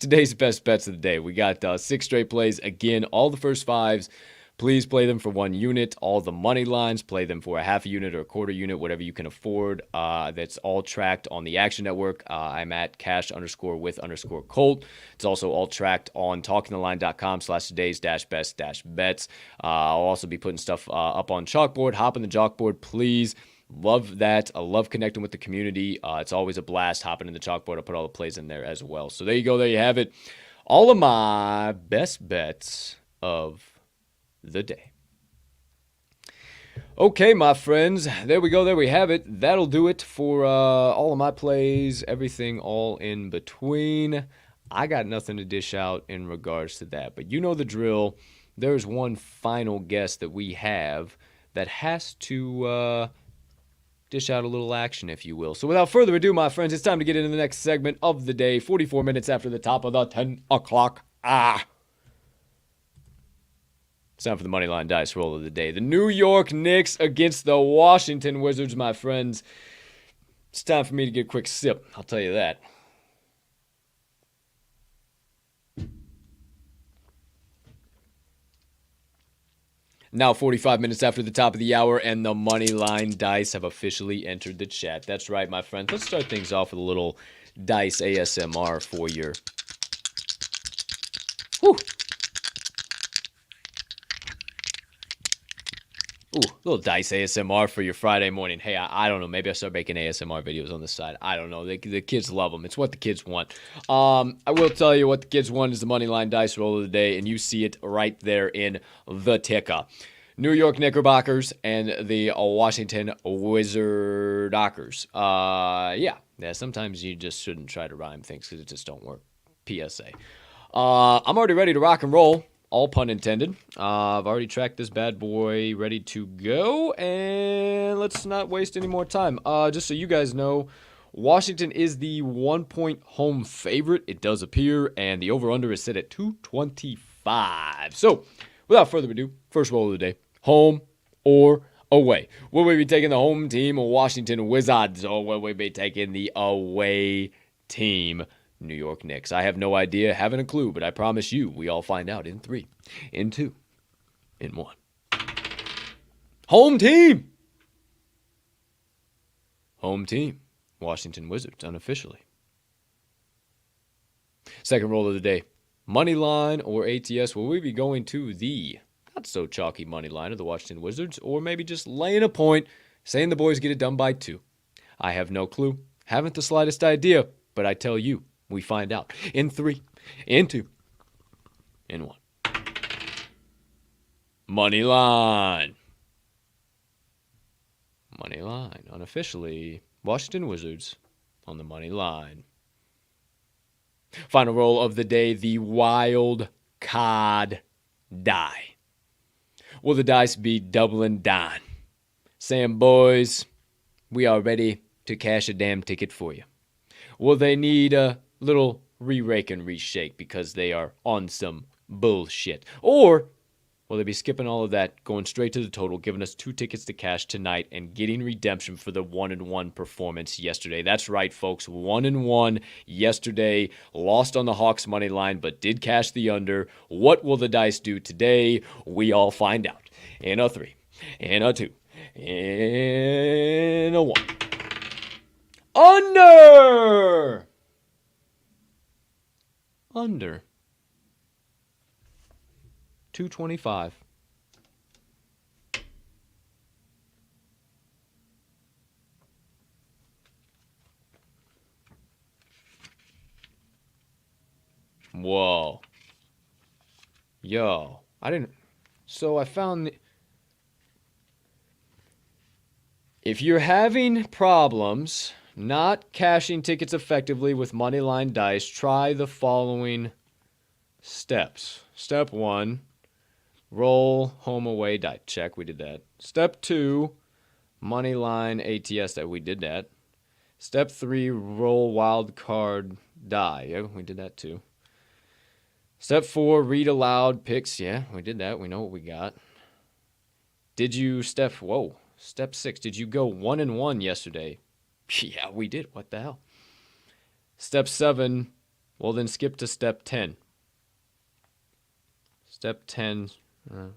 today's best bets of the day. We got 6 straight plays. Again, all the first 5s. Please play them for 1 unit. All the money lines, play them for a half a unit or a quarter unit, whatever you can afford. That's all tracked on the Action Network. I'm at cash_with_Colt. It's also all tracked on talkingthelineCom/today's-best-bets. I'll also be putting stuff up on Chalkboard. Hop on the Chalkboard, please. Love that. I love connecting with the community. It's always a blast hopping in the Chalkboard. I'll put all the plays in there as well. So there you go. There you have it. All of my best bets of the day. Okay, my friends, there we go. There we have it. That'll do it for all of my plays, everything all in between. I got nothing to dish out in regards to that, but you know the drill. There's one final guest that we have that has to dish out a little action, if you will. So without further ado, my friends, it's time to get into the next segment of the day, 44 minutes after the top of the 10 o'clock. It's time for the Moneyline Dice roll of the day. The New York Knicks against the Washington Wizards, my friends. It's time for me to get a quick sip, I'll tell you that. Now 45 minutes after the top of the hour, and the Moneyline Dice have officially entered the chat. That's right, my friends. Let's start things off with a little Dice ASMR for your... Whew. Ooh, a little Dice ASMR for your Friday morning. Hey, I don't know. Maybe I'll start making ASMR videos on the side. I don't know. The kids love them. It's what the kids want. I will tell you what the kids want is the Moneyline Dice roll of the day, and you see it right there in the ticker. New York Knickerbockers and the Washington Wizardokers. Yeah, sometimes you just shouldn't try to rhyme things because it just don't work. PSA. I'm already ready to rock and roll. All pun intended. I've already tracked this bad boy, ready to go, and let's not waste any more time. Just so you guys know, Washington is the 1-point home favorite. It does appear, and the over-under is set at 225. So, without further ado, first roll of the day, home or away. Will we be taking the home team, Washington Wizards, or will we be taking the away team, New York Knicks? I have no idea, haven't a clue, but I promise you, we all find out in 3, in 2, in 1. Home team! Home team, Washington Wizards, unofficially. Second roll of the day, money line or ATS. Will we be going to the not so chalky money line of the Washington Wizards, or maybe just laying a point, saying the boys get it done by 2? I have no clue, haven't the slightest idea, but I tell you, we find out in 3, in 2, in 1. Money line. Money line. Unofficially, Washington Wizards on the money line. Final roll of the day, the wild card die. Will the dice be doubling down? Saying, boys, we are ready to cash a damn ticket for you. Will they need a little re-rake and reshake because they are on some bullshit? Or will they be skipping all of that, going straight to the total, giving us 2 tickets to cash tonight, and getting redemption for the 1-1 performance yesterday? That's right, folks. 1-1 yesterday. Lost on the Hawks money line, but did cash the under. What will the dice do today? We all find out. In a 3, in a 2, in a 1. Under! Under. 225. Whoa. Yo. So I found... If you're having problems not cashing tickets effectively with Moneyline Dice, try the following steps. Step 1, roll home away die. Check, we did that. Step 2, Moneyline ATS. That we did that. Step 3, roll wild card die. Yeah, we did that too. Step 4, read aloud picks. Yeah, we did that. We know what we got. Did you Step 6, did you go 1-1 yesterday? Yeah, we did. What the hell? Step 7, well, then skip to step 10. Step 10. The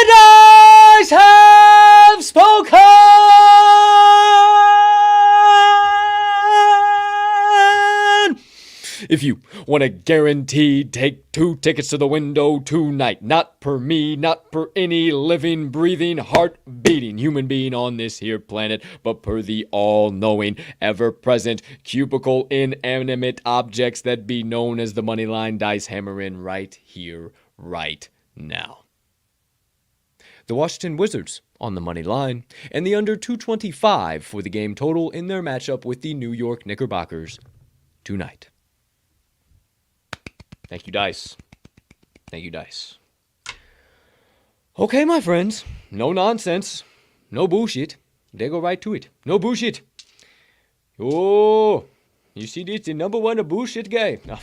dice have spoken! If you want to guaranteed take 2 tickets to the window tonight, not per me, not per any living, breathing, heart-beating human being on this here planet, but per the all-knowing, ever-present, cubicle inanimate objects that be known as the Moneyline Dice hammering right here, right now. The Washington Wizards on the money line, and the under 225 for the game total in their matchup with the New York Knickerbockers tonight. Thank you, Dice. Thank you, Dice. Okay, my friends. No nonsense. No bullshit. They go right to it. No bullshit. Oh, you see this? The number one bullshit guy. No.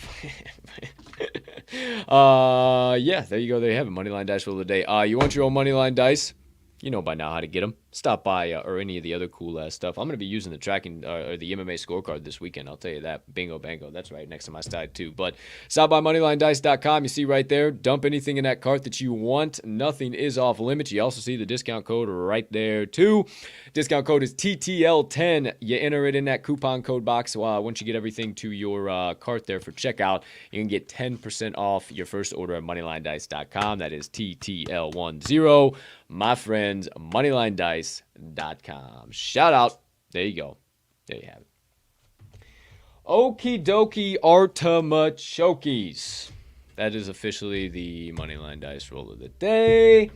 Yeah, there you go. There you have it. Moneyline Dice roll of the day. You want your own Moneyline Dice? You know by now how to get them. Stop by or any of the other cool ass stuff. I'm going to be using the tracking or the MMA scorecard this weekend. I'll tell you that. Bingo, bango. That's right next to my side too. But stop by moneylinedice.com. You see right there. Dump anything in that cart that you want. Nothing is off limits. You also see the discount code right there too. Discount code is TTL10. You enter it in that coupon code box. Once you get everything to your cart there for checkout, you can get 10% off your first order at moneylinedice.com. That is TTL10. My friends, moneylinedice.com. Shout out. There you go. There you have it. Okie dokie artichokes. That is officially the Moneyline Dice roll of the day.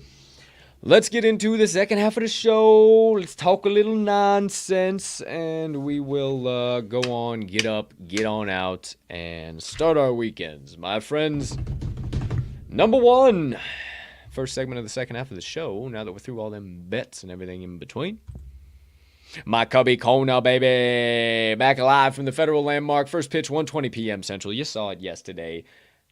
Let's get into the second half of the show. Let's talk a little nonsense, and we will go on, get up, get on out, and start our weekends. My friends, number one. First segment of the second half of the show, now that we're through all them bets and everything in between. My Cubbie Corner, baby. Back live from the Federal Landmark. First pitch, 1:20 p.m. Central. You saw it yesterday.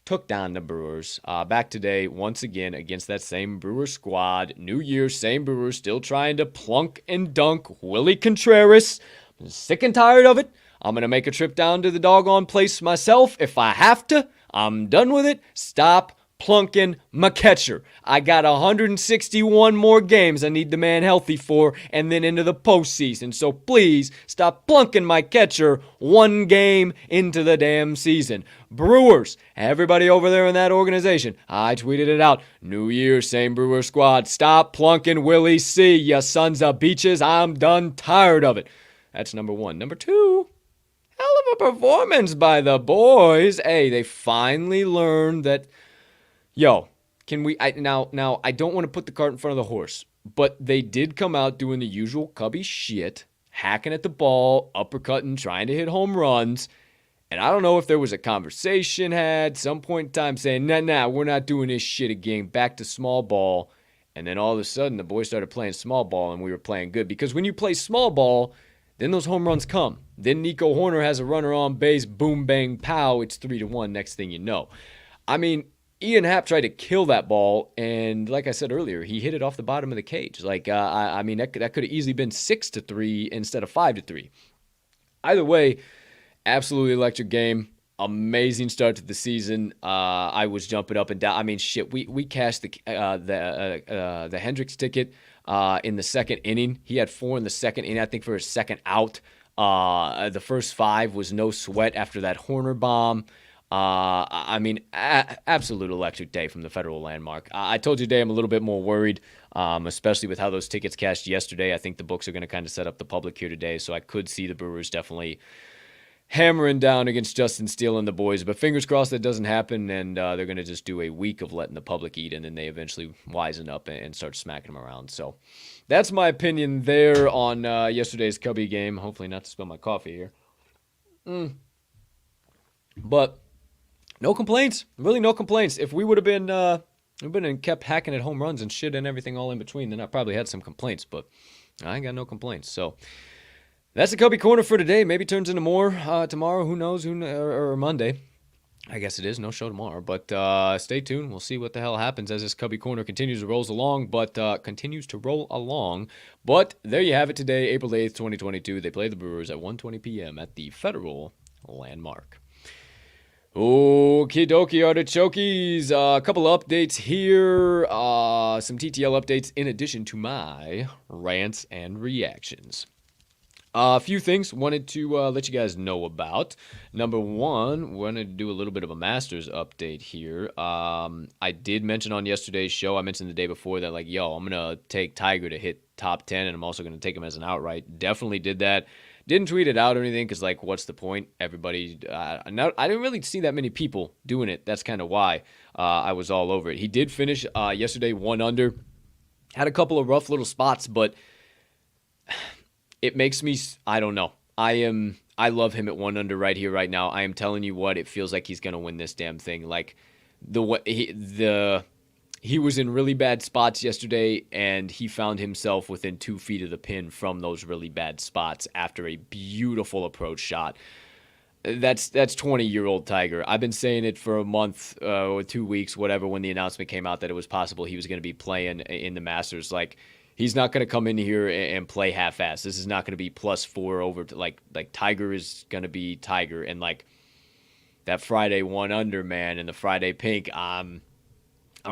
Took down the Brewers. Back today, once again, against that same Brewers squad. New Year, same Brewers, still trying to plunk and dunk Willie Contreras. I'm sick and tired of it. I'm going to make a trip down to the doggone place myself if I have to. I'm done with it. Stop plunking my catcher. I got 161 more games I need the man healthy for, and then into the postseason. So please stop plunking my catcher one game into the damn season. Brewers, everybody over there in that organization, I tweeted it out. New Year, same Brewer squad. Stop plunking Willie C, you sons of beaches. I'm done tired of it. That's number one. Number two, hell of a performance by the boys. Hey, they finally learned that. Yo, can we? Now, I don't want to put the cart in front of the horse, but they did come out doing the usual Cubbie shit, hacking at the ball, uppercutting, trying to hit home runs. And I don't know if there was a conversation had some point in time saying, nah, we're not doing this shit again, back to small ball. And then all of a sudden, the boys started playing small ball, and we were playing good. Because when you play small ball, then those home runs come. Then Nico Horner has a runner on base, boom, bang, pow, it's 3-1, next thing you know. I mean, Ian Happ tried to kill that ball, and like I said earlier, he hit it off the bottom of the cage. Like, I mean, that could have easily been 6-3 instead of 5-3. Either way, absolutely electric game. Amazing start to the season. I was jumping up and down. I mean, shit, we cashed the Hendricks ticket in the second inning. He had 4 in the second inning, I think, for his second out. The first 5 was no sweat after that Horner bomb. I mean, absolute electric day from the Federal Landmark. I told you today I'm a little bit more worried, especially with how those tickets cashed yesterday. I think the books are going to kind of set up the public here today, so I could see the Brewers definitely hammering down against Justin Steele and the boys. But fingers crossed that doesn't happen, and they're going to just do a week of letting the public eat, and then they eventually wisen up and start smacking them around. So that's my opinion there on yesterday's Cubbie game. Hopefully not to spill my coffee here. But no complaints. Really no complaints. If we would have been and kept hacking at home runs and shit and everything all in between, then I probably had some complaints, but I ain't got no complaints. So that's the Cubbie Corner for today. Maybe turns into more tomorrow. Who knows? Or Monday. I guess it is. No show tomorrow. But stay tuned. We'll see what the hell happens as this Cubbie Corner continues to roll along. But there you have it today, April 8th, 2022. They play the Brewers at 1:20 p.m. at the Federal Landmark. Okie dokie artichokes. A couple of updates here. Some TTL updates in addition to my rants and reactions. A few things wanted to let you guys know about. Number one, wanted to do a little bit of a Masters update here. I did mention on yesterday's show, I mentioned the day before that, like, yo, I'm going to take Tiger to hit top 10, and I'm also going to take him as an outright. Definitely did that. Didn't tweet it out or anything because, like, what's the point? Everybody, I didn't really see that many people doing it. That's kind of why I was all over it. He did finish yesterday 1 under. Had a couple of rough little spots, but it makes me, I don't know. I I love him at 1 under right here, right now. I am telling you what, it feels like he's going to win this damn thing. Like, he was in really bad spots yesterday, and he found himself within 2 feet of the pin from those really bad spots after a beautiful approach shot. That's 20-year-old Tiger. I've been saying it for a month or 2 weeks, whatever, when the announcement came out that it was possible he was going to be playing in the Masters. Like, he's not going to come in here and play half-assed. This is not going to be +4 over to, like Tiger is going to be Tiger. And like that Friday 1 under, man, and the Friday pink, I'm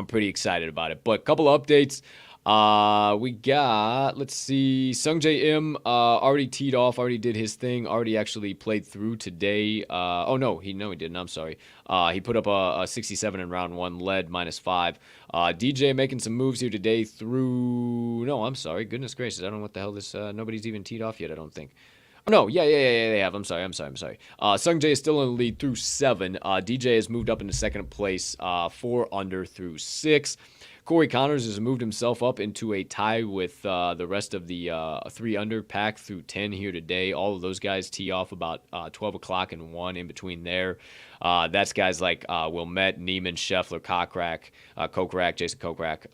pretty excited about it. But a couple of updates. We got, let's see, Sungjae Im already teed off, already did his thing, already actually played through today. No, he didn't. I'm sorry. He put up a 67 in round 1, led -5. DJ making some moves here today through. No, I'm sorry. Goodness gracious, I don't know what the hell this. Nobody's even teed off yet, I don't think. Oh, no, yeah, they have. I'm sorry. Sungjae is still in the lead through 7. DJ has moved up into second place, 4 under through 6. Corey Connors has moved himself up into a tie with the rest of the 3 under pack through 10 here today. All of those guys tee off about 12 o'clock and 1 in between there. That's guys like Wilmette, Neiman, Scheffler, Kokrak, Jason Kokrak,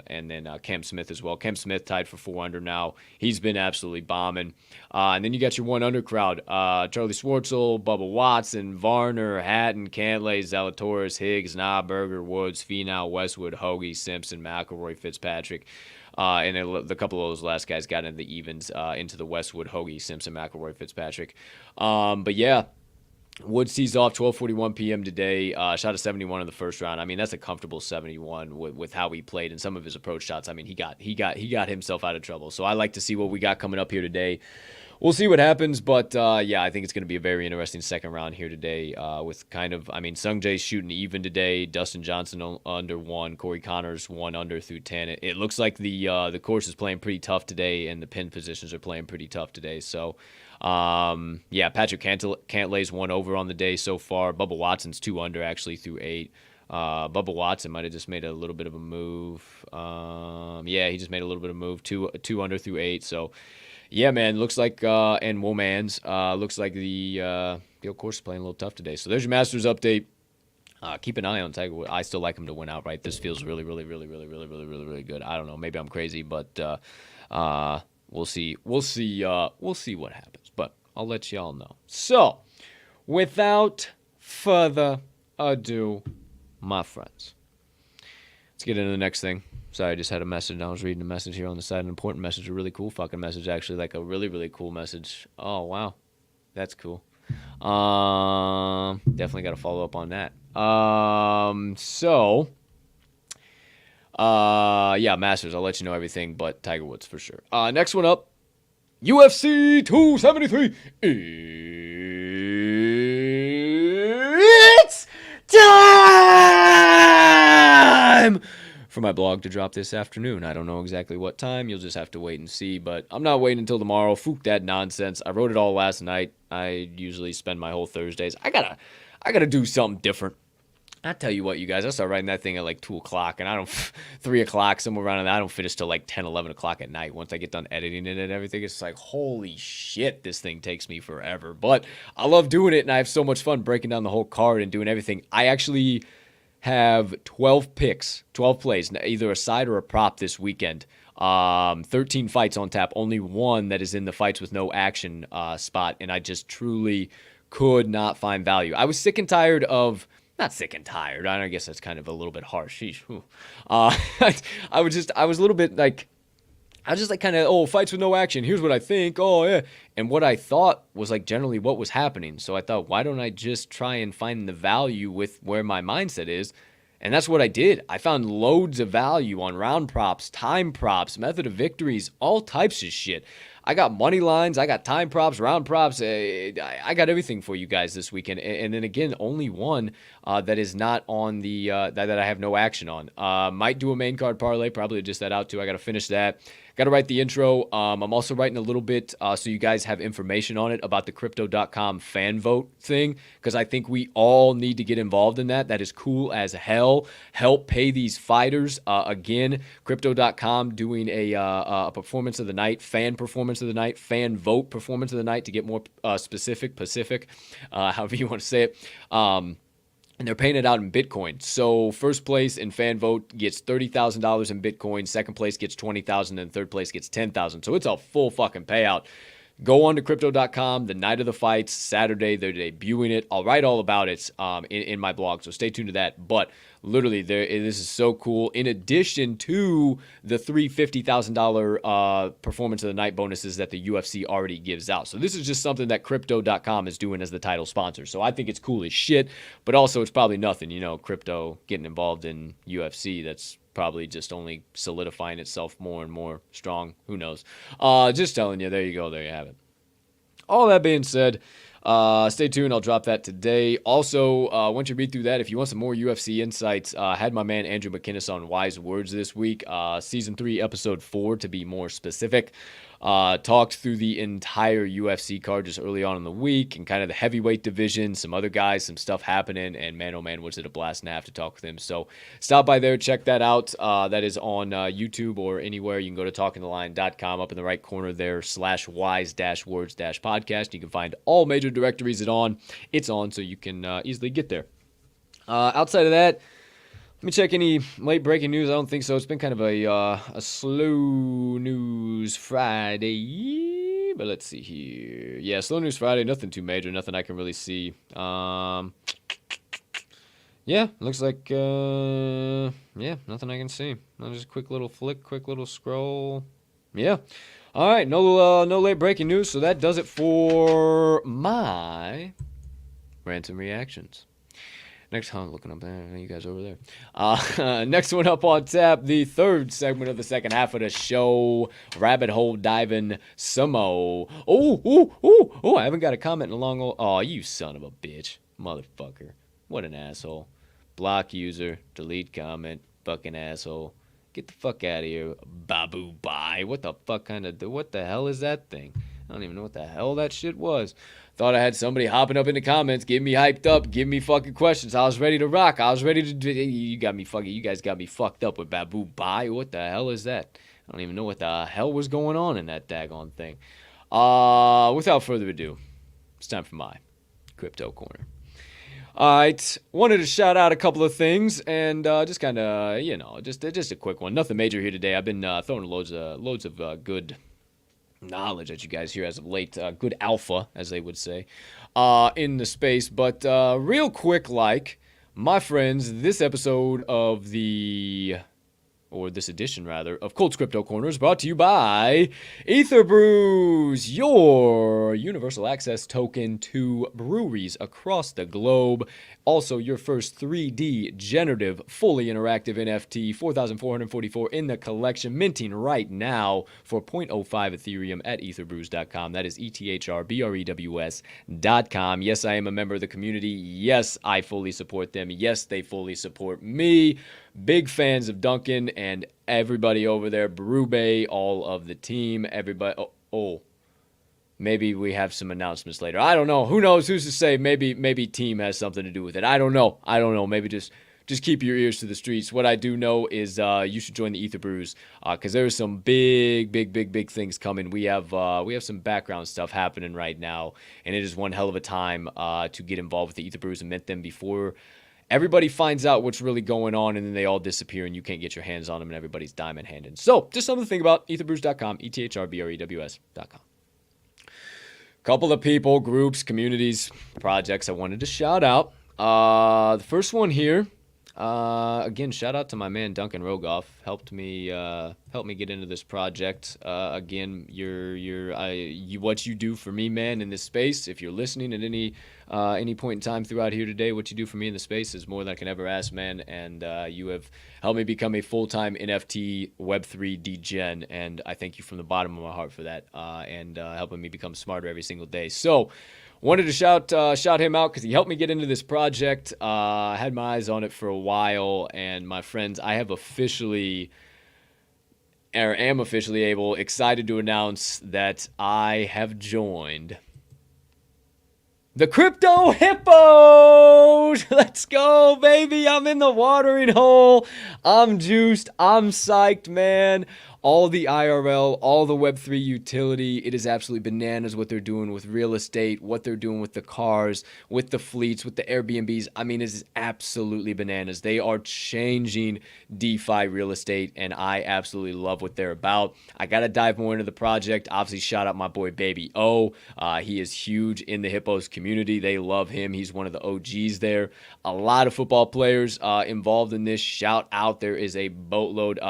and then Cam Smith as well. Cam Smith tied for 4 under now. He's been absolutely bombing. And then you got your 1 under crowd. Charlie Schwartzel, Bubba Watson, Varner, Hatton, Cantlay, Zalatoris, Higgs, Berger, Woods, Finau, Westwood, Hoagie, Simpson, McIlroy, Fitzpatrick. And a couple of those last guys got into the evens, into the Westwood, Hoagie, Simpson, McIlroy, Fitzpatrick. But yeah, Woods tees off 12:41 p.m. today. Shot a 71 in the first round. I mean, that's a comfortable 71 with how he played and some of his approach shots. I mean, he got himself out of trouble. So I like to see what we got coming up here today. We'll see what happens, but yeah, I think it's going to be a very interesting second round here today. With Sungjae shooting even today. Dustin Johnson under 1. Corey Connors 1 under through 10. It looks like the course is playing pretty tough today, and the pin positions are playing pretty tough today. So. Yeah, Patrick Cantlay's 1 over on the day so far. Bubba Watson's 2 under actually through 8. Bubba Watson might have just made a little bit of a move. Yeah, he just made a little bit of a move. 2 under through 8. So, yeah, man, looks like and Womans looks like the course is playing a little tough today. So there's your Masters update. Keep an eye on Tiger Woods. I still like him to win outright. This feels really, really, really, really, really, really, really, really good. I don't know. Maybe I'm crazy, but we'll see. We'll see what happens. But I'll let y'all know. So, without further ado, my friends, let's get into the next thing. Sorry, I just had a message. I was reading a message here on the side. An important message. A really cool fucking message, actually. Like a really, really cool message. Oh, wow. That's cool. Definitely got to follow up on that. Yeah, Masters. I'll let you know everything, but Tiger Woods for sure. Next one up. UFC 273. It's time for my blog to drop this afternoon. I don't know exactly what time. You'll just have to wait and see, but I'm not waiting until tomorrow. Fuck that nonsense. I wrote it all last night. I usually spend my whole Thursdays. I gotta do something different. I tell you what, you guys, I start writing that thing at like 2 o'clock, and I don't, 3 o'clock, somewhere around that. I don't finish till like 10, 11 o'clock at night. Once I get done editing it and everything, it's like, holy shit, this thing takes me forever. But I love doing it, and I have so much fun breaking down the whole card and doing everything. I actually have 12 picks, 12 plays, either a side or a prop this weekend. 13 fights on tap, only 1 that is in the fights with no action spot, and I just truly could not find value. I was sick and tired of... Not sick and tired. I guess that's kind of a little bit harsh. Sheesh. I was a little bit like, I was just like kind of, fights with no action. Here's what I think. Oh, yeah. And what I thought was like generally what was happening. So I thought, why don't I just try and find the value with where my mindset is? And that's what I did. I found loads of value on round props, time props, method of victories, all types of shit. I got money lines, I got time props, round props. I got everything for you guys this weekend. And then again, only 1 that is not on the that I have no action on. Might do a main card parlay, probably just that out too. I got to finish that. Got to write the intro. I'm also writing a little bit so you guys have information on it about the Crypto.com fan vote thing, because I think we all need to get involved in that. That is cool as hell. Help pay these fighters. Again, Crypto.com doing a performance of the night, fan performance performance of the night, fan vote performance of the night to get more specific, however you want to say it. And they're paying it out in Bitcoin. So first place in fan vote gets $30,000 in Bitcoin. Second place gets $20,000, and third place gets $10,000. So it's a full fucking payout. Go on to crypto.com the night of the fights, Saturday. They're debuting it. I'll write all about it in my blog, so stay tuned to that. But literally, this is so cool. In addition to the three $50,000 performance of the night bonuses that the UFC already gives out. So this is just something that crypto.com is doing as the title sponsor. So I think it's cool as shit, but also it's probably nothing. You know, crypto getting involved in UFC, that's probably just only solidifying itself more and more strong. Who knows? Just telling you, there you go. There you have it. All that being said, stay tuned. I'll drop that today. Also, once you read through that, if you want some more UFC insights, I had my man Andrew McKinnis on Wise Words this week. Season 3, Episode 4, to be more specific. Talked through the entire UFC card just early on in the week and kind of the heavyweight division, some other guys, some stuff happening, and man, oh man, was it a blast and a half to talk with him. So stop by there, check that out. That is on YouTube or anywhere. You can go to talkingtheline.com. Up in the right corner there, /wise-words-podcast. You can find all major directories it's on, so you can easily get there. Outside of that, let me check any late breaking news. I don't think so. It's been kind of a slow news Friday, but let's see here. Yeah, slow news Friday. Nothing too major. Nothing I can really see. Yeah, looks like nothing I can see. Just a quick little flick, quick little scroll. Yeah. All right, no late breaking news. So that does it for my Rants and Reactions. Next, looking up there, you guys over there. Next one up on tap, the third segment of the second half of the show, rabbit hole diving Samo. Oh, I haven't got a comment in a long. Oh, you son of a bitch, motherfucker! What an asshole. Block user, delete comment, fucking asshole. Get the fuck out of here, Babu Bye. What the hell is that thing? I don't even know what the hell that shit was. Thought I had somebody hopping up in the comments, getting me hyped up, giving me fucking questions. I was ready to rock. I was ready to. You guys got me fucked up with Babu Bye. What the hell is that? I don't even know what the hell was going on in that daggone thing. Without further ado, it's time for my Crypto Corner. All right, wanted to shout out a couple of things and just kind of, just a quick one. Nothing major here today. I've been throwing loads of good knowledge that you guys hear as of late, good alpha, as they would say, in the space. But real quick, my friends, this edition of Colt's Crypto Corner is brought to you by Ether Brews, your universal access token to breweries across the globe. Also, your first 3D generative, fully interactive NFT, 4,444 in the collection, minting right now for 0.05 Ethereum at etherbrews.com. That is ETHRBREWS.com. Yes, I am a member of the community. Yes, I fully support them. Yes, they fully support me. Big fans of Duncan and everybody over there, Brew Bay, all of the team, everybody. Maybe we have some announcements later. I don't know. Who knows? Who's to say? Maybe team has something to do with it. I don't know. Maybe just keep your ears to the streets. What I do know is you should join the Ether Brews because there's some big things coming. We have some background stuff happening right now, and it is one hell of a time to get involved with the Ether Brews and mint them before everybody finds out what's really going on, and then they all disappear, and you can't get your hands on them, and everybody's diamond handed. So just something to think about. etherbrews.com, ETHRBREWS.com. Couple of people, groups, communities, projects I wanted to shout out. The first one here, again, shout out to my man Duncan Rogoff. Helped me get into this project. Again, what you do for me, man, in this space. If you're listening at any point in time throughout here today, what you do for me in the space is more than I can ever ask, man. And you have helped me become a full-time NFT Web3 degen, and I thank you from the bottom of my heart for that, and helping me become smarter every single day. So, wanted to shout him out because he helped me get into this project. I had my eyes on it for a while, and my friends, I have am officially excited to announce that I have joined the Crypto Hippos! Let's go, baby! I'm in the watering hole. I'm juiced. I'm psyched, man. all the IRL, all the Web3 utility. It is absolutely bananas what they're doing with real estate, what they're doing with the cars, with the fleets, with the Airbnbs. I mean, it is absolutely bananas. They are changing DeFi real estate, and I absolutely love what they're about. I got to dive more into the project. Obviously, shout out my boy Baby O. He is huge in the Hippos community. They love him. He's one of the OGs there. A lot of football players involved in this. Shout out. There is a boatload.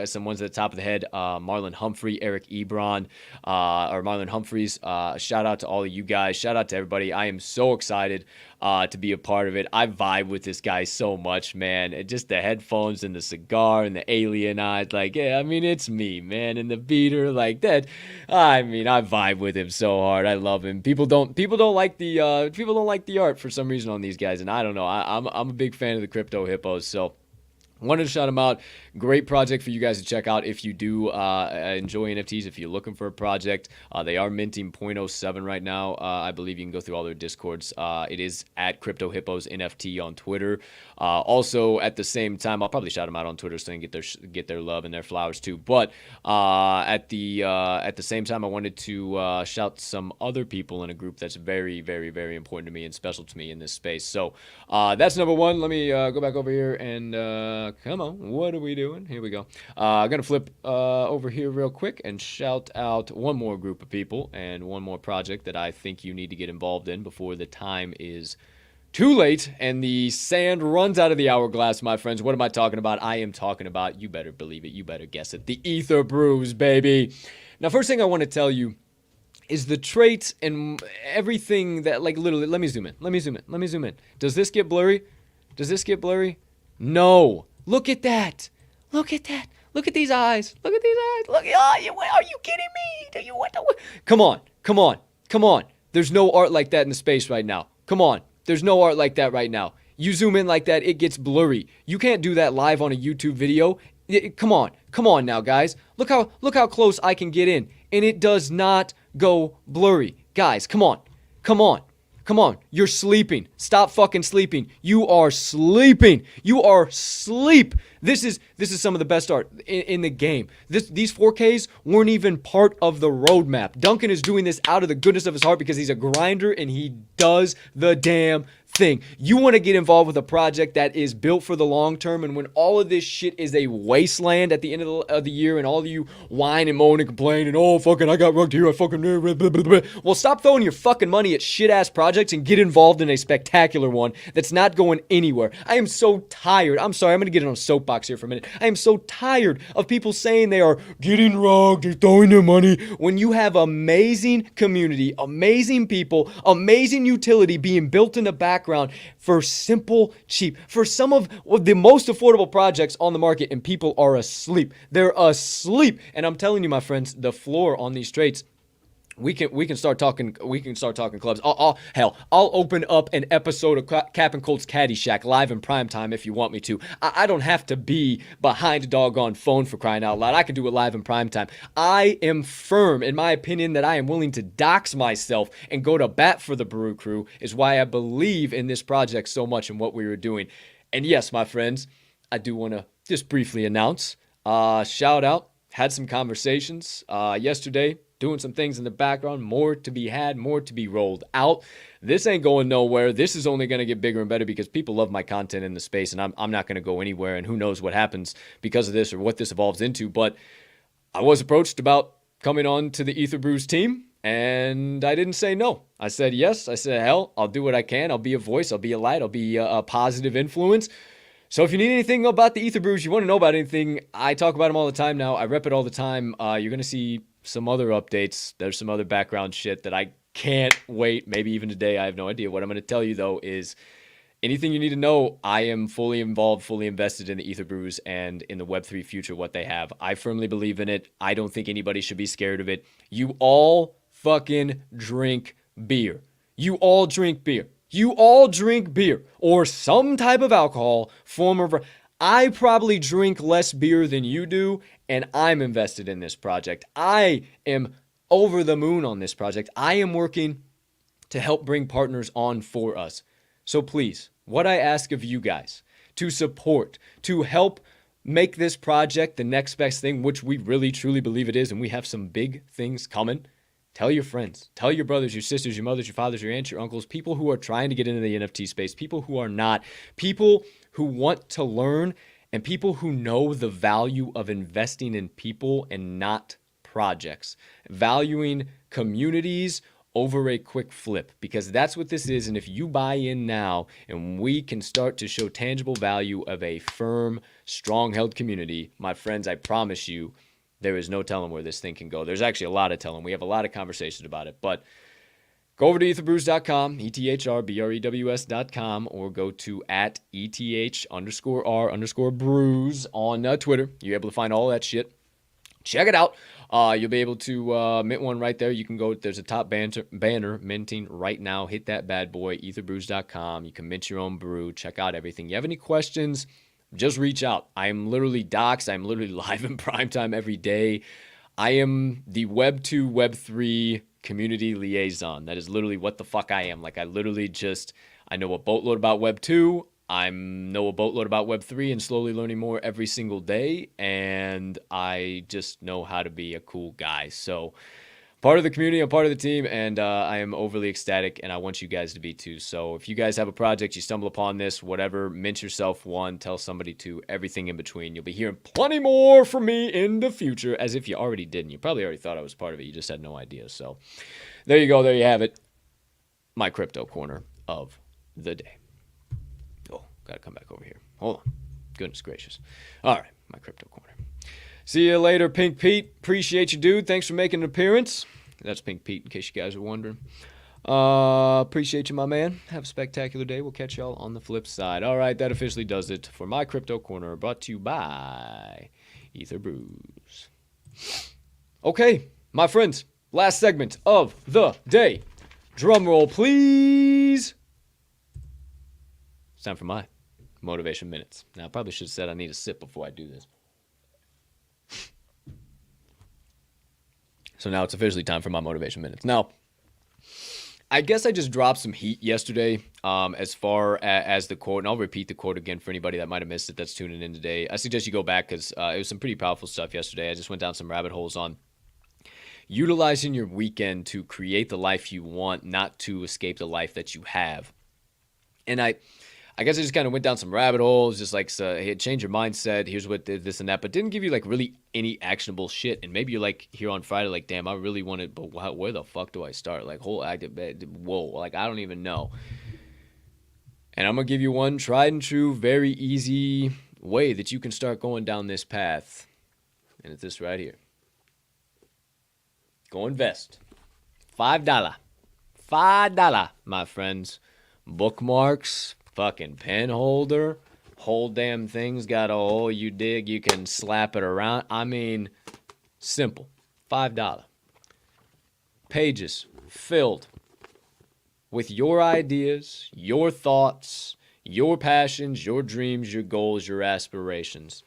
Some ones at the top of the head. Marlon Humphrey, Eric Ebron, or Marlon Humphreys. Shout out to all of you guys. Shout out to everybody. I am so excited to be a part of it. I vibe with this guy so much, man. And just the headphones and the cigar and the alien eyes. Like, yeah, I mean, it's me, man. And the beater, like that. I mean, I vibe with him so hard. I love him. People don't like the art for some reason on these guys, and I don't know. I'm a big fan of the crypto hippos, so wanted to shout them out. Great project for you guys to check out if you do enjoy NFTs, if you're looking for a project. They are minting 0.07 right now. I believe you can go through all their Discords. It is at Crypto Hippos NFT on Twitter. Also, at the same time, I'll probably shout them out on Twitter so they can get their love and their flowers too. But at the same time, I wanted to shout some other people in a group that's very, very, very important to me and special to me in this space. So that's number one. Let me go back over here and come on. What are we doing? Here we go. I'm going to flip over here real quick and shout out one more group of people and one more project that I think you need to get involved in before the time is too late and the sand runs out of the hourglass, my friends. What am I talking about? I am talking about, you better believe it, you better guess it, the Ether Brews, baby. Now, first thing I want to tell you is the traits and everything that, like, literally, let me zoom in. Does this get blurry? No. Look at that. Look at these eyes. Are you kidding me? Come on. There's no art like that in the space right now. Come on. There's no art like that right now. You zoom in like that, it gets blurry. You can't do that live on a YouTube video. Come on now, guys. Look how close I can get in, and it does not go blurry. Guys, come on. You're sleeping. Stop fucking sleeping. You are sleeping. You are asleep. This is some of the best art in the game. These 4Ks weren't even part of the roadmap. Duncan is doing this out of the goodness of his heart because he's a grinder and he does the damn thing. You want to get involved with a project that is built for the long term, and when all of this shit is a wasteland at the end of the year and all of you whine and moan and complain and, oh, fucking, I got rugged here, I fucking, blah, blah, blah, blah. Well, stop throwing your fucking money at shit-ass projects and get involved in a spectacular one that's not going anywhere. I am so tired. I'm sorry, I'm going to get on a soapbox here for a minute. I am so tired of people saying they are getting rugged, they're throwing their money, when you have amazing community, amazing people, amazing utility being built in the background for simple, cheap, for some of the most affordable projects on the market, and people are asleep. They're asleep. And I'm telling you, my friends, the floor on these traits, we can start talking clubs. I'll open up an episode of Cappin Colt's Caddyshack live in prime time if you want me to. I don't have to be behind a doggone phone, for crying out loud. I can do it live in prime time. I am firm in my opinion that I am willing to dox myself and go to bat for the Brew Crew, is why I believe in this project so much and what we were doing. And yes, my friends, I do want to just briefly announce, shout out, had some conversations yesterday, doing some things in the background, more to be had, more to be rolled out. This ain't going nowhere. This is only going to get bigger and better because people love my content in the space, and I'm not going to go anywhere, and who knows what happens because of this or what this evolves into. But I was approached about coming on to the Ether Brews team, and I didn't say no. I said yes. I said, hell, I'll do what I can. I'll be a voice. I'll be a light. I'll be a positive influence. So if you need anything about the Ether Brews, you want to know about anything, I talk about them all the time now. I rep it all the time. You're going to see some other updates. There's some other background shit that I can't wait. Maybe even today. I have no idea. What I'm going to tell you, though, is anything you need to know, I am fully involved, fully invested in the Ether Brews and in the Web3 future, what they have. I firmly believe in it. I don't think anybody should be scared of it. You all fucking drink beer. You all drink beer. You all drink beer or some type of alcohol, form of... I probably drink less beer than you do, and I'm invested in this project. I am over the moon on this project. I am working to help bring partners on for us. So please, what I ask of you guys, to support, to help make this project the next best thing, which we really truly believe it is, and we have some big things coming, tell your friends, tell your brothers, your sisters, your mothers, your fathers, your aunts, your uncles, people who are trying to get into the NFT space, people who are not, people who want to learn, and people who know the value of investing in people and not projects, valuing communities over a quick flip, because that's what this is. And if you buy in now and we can start to show tangible value of a firm, strong-held community, my friends, I promise you, there is no telling where this thing can go. There's actually a lot of telling. We have a lot of conversations about it. But go over to etherbrews.com, ETHRBREWS.com, or go to at ETH_R_brews on Twitter. You're able to find all that shit. Check it out. You'll be able to mint one right there. You can go, there's a top banner minting right now. Hit that bad boy, etherbrews.com. You can mint your own brew. Check out everything. You have any questions, just reach out. I am literally doxxed. I'm literally live in primetime every day. I am the Web 2, Web 3 community liaison. That is literally what the fuck I am. Like, I literally just, I know a boatload about Web 2. I know a boatload about Web 3 and slowly learning more every single day. And I just know how to be a cool guy. So part of the community, I'm part of the team, and I am overly ecstatic, and I want you guys to be too. So if you guys have a project, you stumble upon this, whatever, mint yourself one, tell somebody to, everything in between. You'll be hearing plenty more from me in the future, as if you already didn't. You probably already thought I was part of it. You just had no idea. So there you go. There you have it. My crypto corner of the day. Oh, got to come back over here. Hold on. Goodness gracious. All right, my crypto corner. See you later, Pink Pete. Appreciate you, dude. Thanks for making an appearance. That's Pink Pete, in case you guys are wondering. Appreciate you, my man. Have a spectacular day. We'll catch y'all on the flip side. All right, that officially does it for my crypto corner, brought to you by Ether Brews. Okay, my friends, last segment of the day. Drum roll, please. It's time for my motivation minutes. Now, I probably should have said I need a sip before I do this. So now it's officially time for my motivation minutes. Now, I guess I just dropped some heat yesterday as far as the quote, and I'll repeat the quote again for anybody that might have missed it that's tuning in today. I suggest you go back because it was some pretty powerful stuff yesterday. I just went down some rabbit holes on utilizing your weekend to create the life you want, not to escape the life that you have. And I guess I just kind of went down some rabbit holes, just like, hey, change your mindset. Here's what this and that, but didn't give you like really any actionable shit. And maybe you're like here on Friday, like, damn, I really want it, but where the fuck do I start? Like, whoa, like, I don't even know. And I'm going to give you one tried and true, very easy way that you can start going down this path. And it's this right here. Go invest. $5. $5, my friends. Bookmarks. Fucking pen holder, whole damn thing's got a hole you dig, you can slap it around. I mean, simple. $5. Pages filled with your ideas, your thoughts, your passions, your dreams, your goals, your aspirations.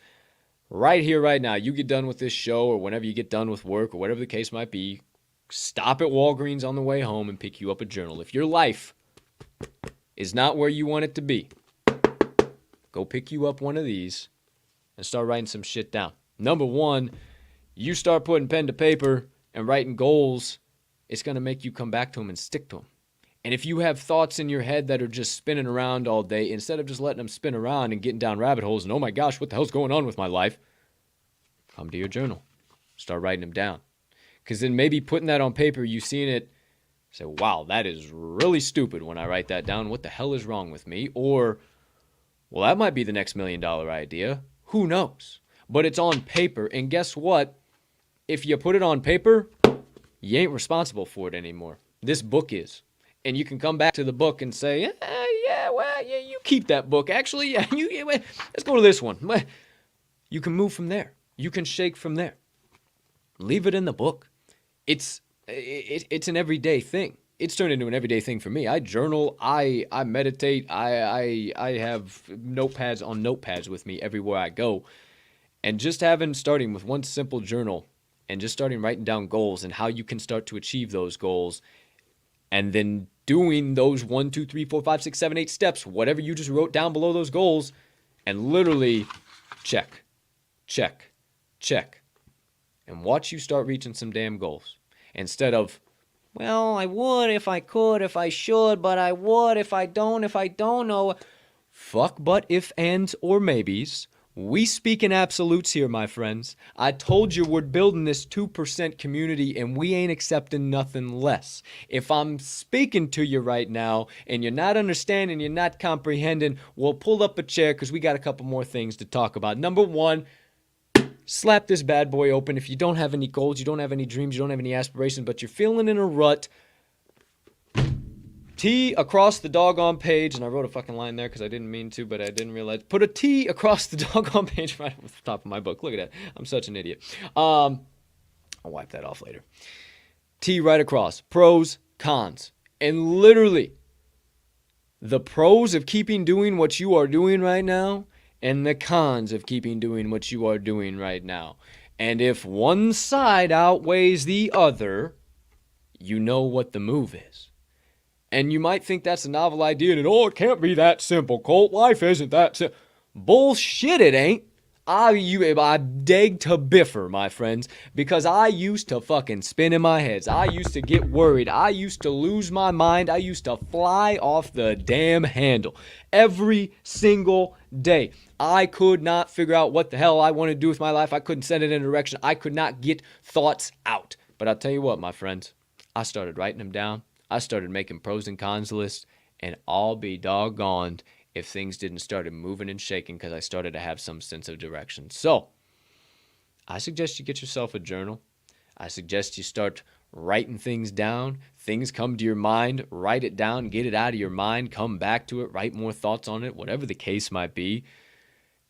Right here, right now, you get done with this show, or whenever you get done with work, or whatever the case might be, stop at Walgreens on the way home and pick you up a journal. If your life is not where you want it to be, go pick you up one of these and start writing some shit down. Number one, you start putting pen to paper and writing goals, it's going to make you come back to them and stick to them. And if you have thoughts in your head that are just spinning around all day, instead of just letting them spin around and getting down rabbit holes and, oh my gosh, what the hell's going on with my life? Come to your journal. Start writing them down. Because then maybe putting that on paper, you've seen it, say, wow, that is really stupid when I write that down. What the hell is wrong with me? Or, well, that might be the next $1 million idea. Who knows? But it's on paper. And guess what? If you put it on paper, you ain't responsible for it anymore. This book is. And you can come back to the book and say, yeah, you keep that book. Actually, yeah, let's go to this one. You can move from there. You can shake from there. Leave it in the book. It's an everyday thing. It's turned into an everyday thing for me. I journal, I meditate, I have notepads on notepads with me everywhere I go. And just starting with one simple journal and just starting writing down goals and how you can start to achieve those goals, and then doing those 1, 2, 3, 4, 5, 6, 7, 8 steps, whatever you just wrote down below those goals, and literally check. check, check, and watch you start reaching some damn goals. Instead of, well, I would if I could, if I should, but I would if I don't know. Fuck but if, ands, or maybes. We speak in absolutes here, my friends. I told you we're building this 2% community and we ain't accepting nothing less. If I'm speaking to you right now and you're not understanding, you're not comprehending, well, pull up a chair because we got a couple more things to talk about. Number one, slap this bad boy open. If you don't have any goals, you don't have any dreams, you don't have any aspirations, but you're feeling in a rut, T across the doggone page, and I wrote a fucking line there because I didn't mean to, but I didn't realize. Put a T across the doggone page right off the top of my book. Look at that. I'm such an idiot. I'll wipe that off later. T right across. Pros, cons. And literally, the pros of keeping doing what you are doing right now, and the cons of keeping doing what you are doing right now. And if one side outweighs the other, you know what the move is. And you might think that's a novel idea, and it can't be that simple, Colt. Life isn't that simple. Bullshit, it ain't. I beg to biffer, my friends, because I used to fucking spin in my head. I used to get worried. I used to lose my mind. I used to fly off the damn handle every single day. I could not figure out what the hell I wanted to do with my life. I couldn't send it in a direction. I could not get thoughts out. But I'll tell you what, my friends, I started writing them down. I started making pros and cons lists, and I'll be doggoned if things didn't start moving and shaking because I started to have some sense of direction. So, I suggest you get yourself a journal. I suggest you start writing things down. Things come to your mind, write it down, get it out of your mind, come back to it, write more thoughts on it, whatever the case might be,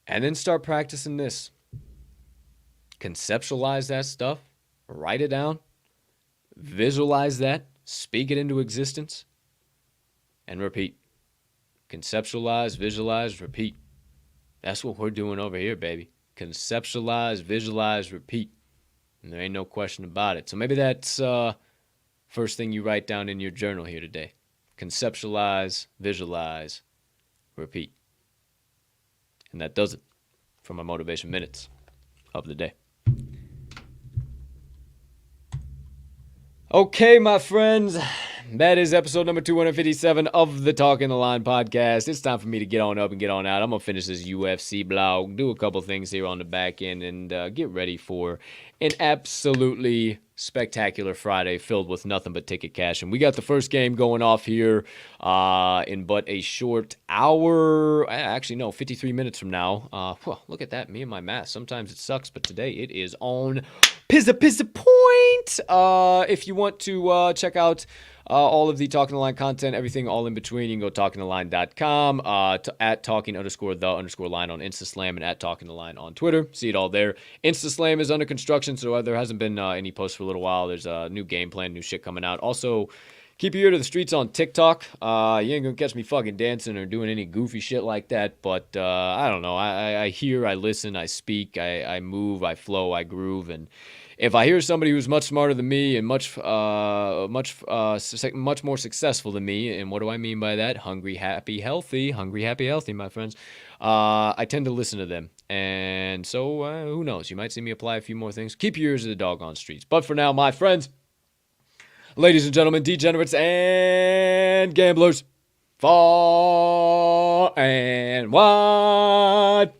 and then start practicing this. Conceptualize that stuff, write it down, visualize that, speak it into existence, and repeat. Conceptualize, visualize, repeat. That's what we're doing over here, baby. Conceptualize, visualize, repeat. And there ain't no question about it. So maybe that's first thing you write down in your journal here today. Conceptualize, visualize, repeat. And that does it for my motivation minutes of the day. Okay, my friends, that is episode number 257 of the Talking the Line podcast. It's time for me to get on up and get on out. I'm going to finish this UFC blog, do a couple things here on the back end, and get ready for an absolutely spectacular Friday filled with nothing but ticket cash. And we got the first game going off here in but a short hour. Actually, no, 53 minutes from now. Look at that, me and my math. Sometimes it sucks, but today it is on pizza point. If you want to check out all of the Talking the Line content, everything all in between, you can go talkingtheline.com, at talking_the_line on Instaslam, and at Talking the Line on Twitter. See it all there. Instaslam is under construction, so there hasn't been any posts for a little while. There's a new game plan, new shit coming out. Also, keep your ear to the streets on TikTok. You ain't gonna catch me fucking dancing or doing any goofy shit like that, but I don't know. I hear, I listen, I speak, I move, I flow, I groove, and if I hear somebody who's much smarter than me and much more successful than me, and what do I mean by that? Hungry, happy, healthy, my friends. I tend to listen to them, and so who knows? You might see me apply a few more things. Keep your ears to the doggone streets. But for now, my friends, ladies and gentlemen, degenerates and gamblers, far and wide,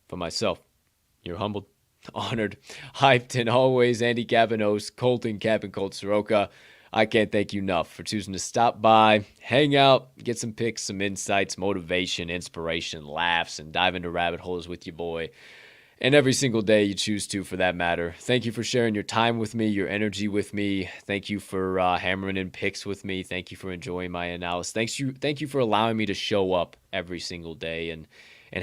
for myself, you're humbled, honored, hyped, and always Andy Cappin host, Colt and Cappin Colt Soroka. I can't thank you enough for choosing to stop by, hang out, get some picks, some insights, motivation, inspiration, laughs, and dive into rabbit holes with your boy. And every single day you choose to, for that matter. Thank you for sharing your time with me, your energy with me. Thank you for hammering in picks with me. Thank you for enjoying my analysis. Thank you for allowing me to show up every single day and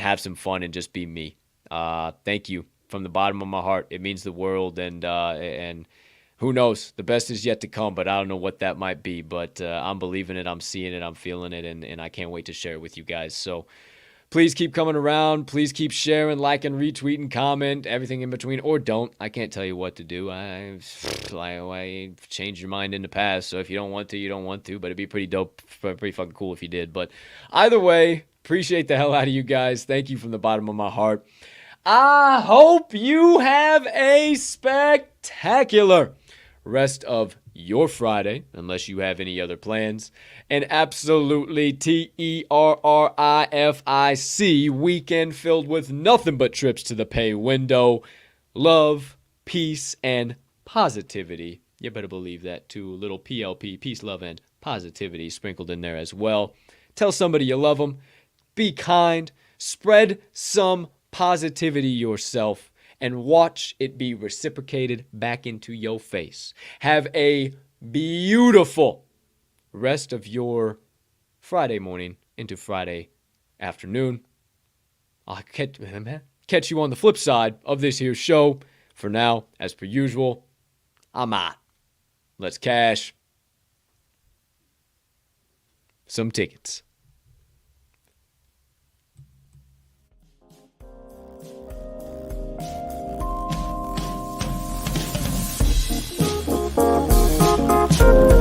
have some fun and just be me. Thank you from the bottom of my heart. It means the world, and who knows? The best is yet to come, but I don't know what that might be. But I'm believing it, I'm seeing it, I'm feeling it, and I can't wait to share it with you guys. So please keep coming around. Please keep sharing, liking, retweeting, comment, everything in between, or don't. I can't tell you what to do. I changed your mind in the past, so if you don't want to, you don't want to, but it'd be pretty dope, pretty fucking cool if you did. But either way, appreciate the hell out of you guys. Thank you from the bottom of my heart. I hope you have a spectacular rest of your Friday, unless you have any other plans. And absolutely terrific weekend filled with nothing but trips to the pay window. Love, peace, and positivity. You better believe that too. A little PLP, peace, love, and positivity sprinkled in there as well. Tell somebody you love them. Be kind. Spread some positivity yourself and watch it be reciprocated back into your face. Have a beautiful rest of your Friday morning into Friday afternoon. I'll catch you on the flip side of this here show. For now, as per usual, I'm out. Let's cash some tickets. Thank you.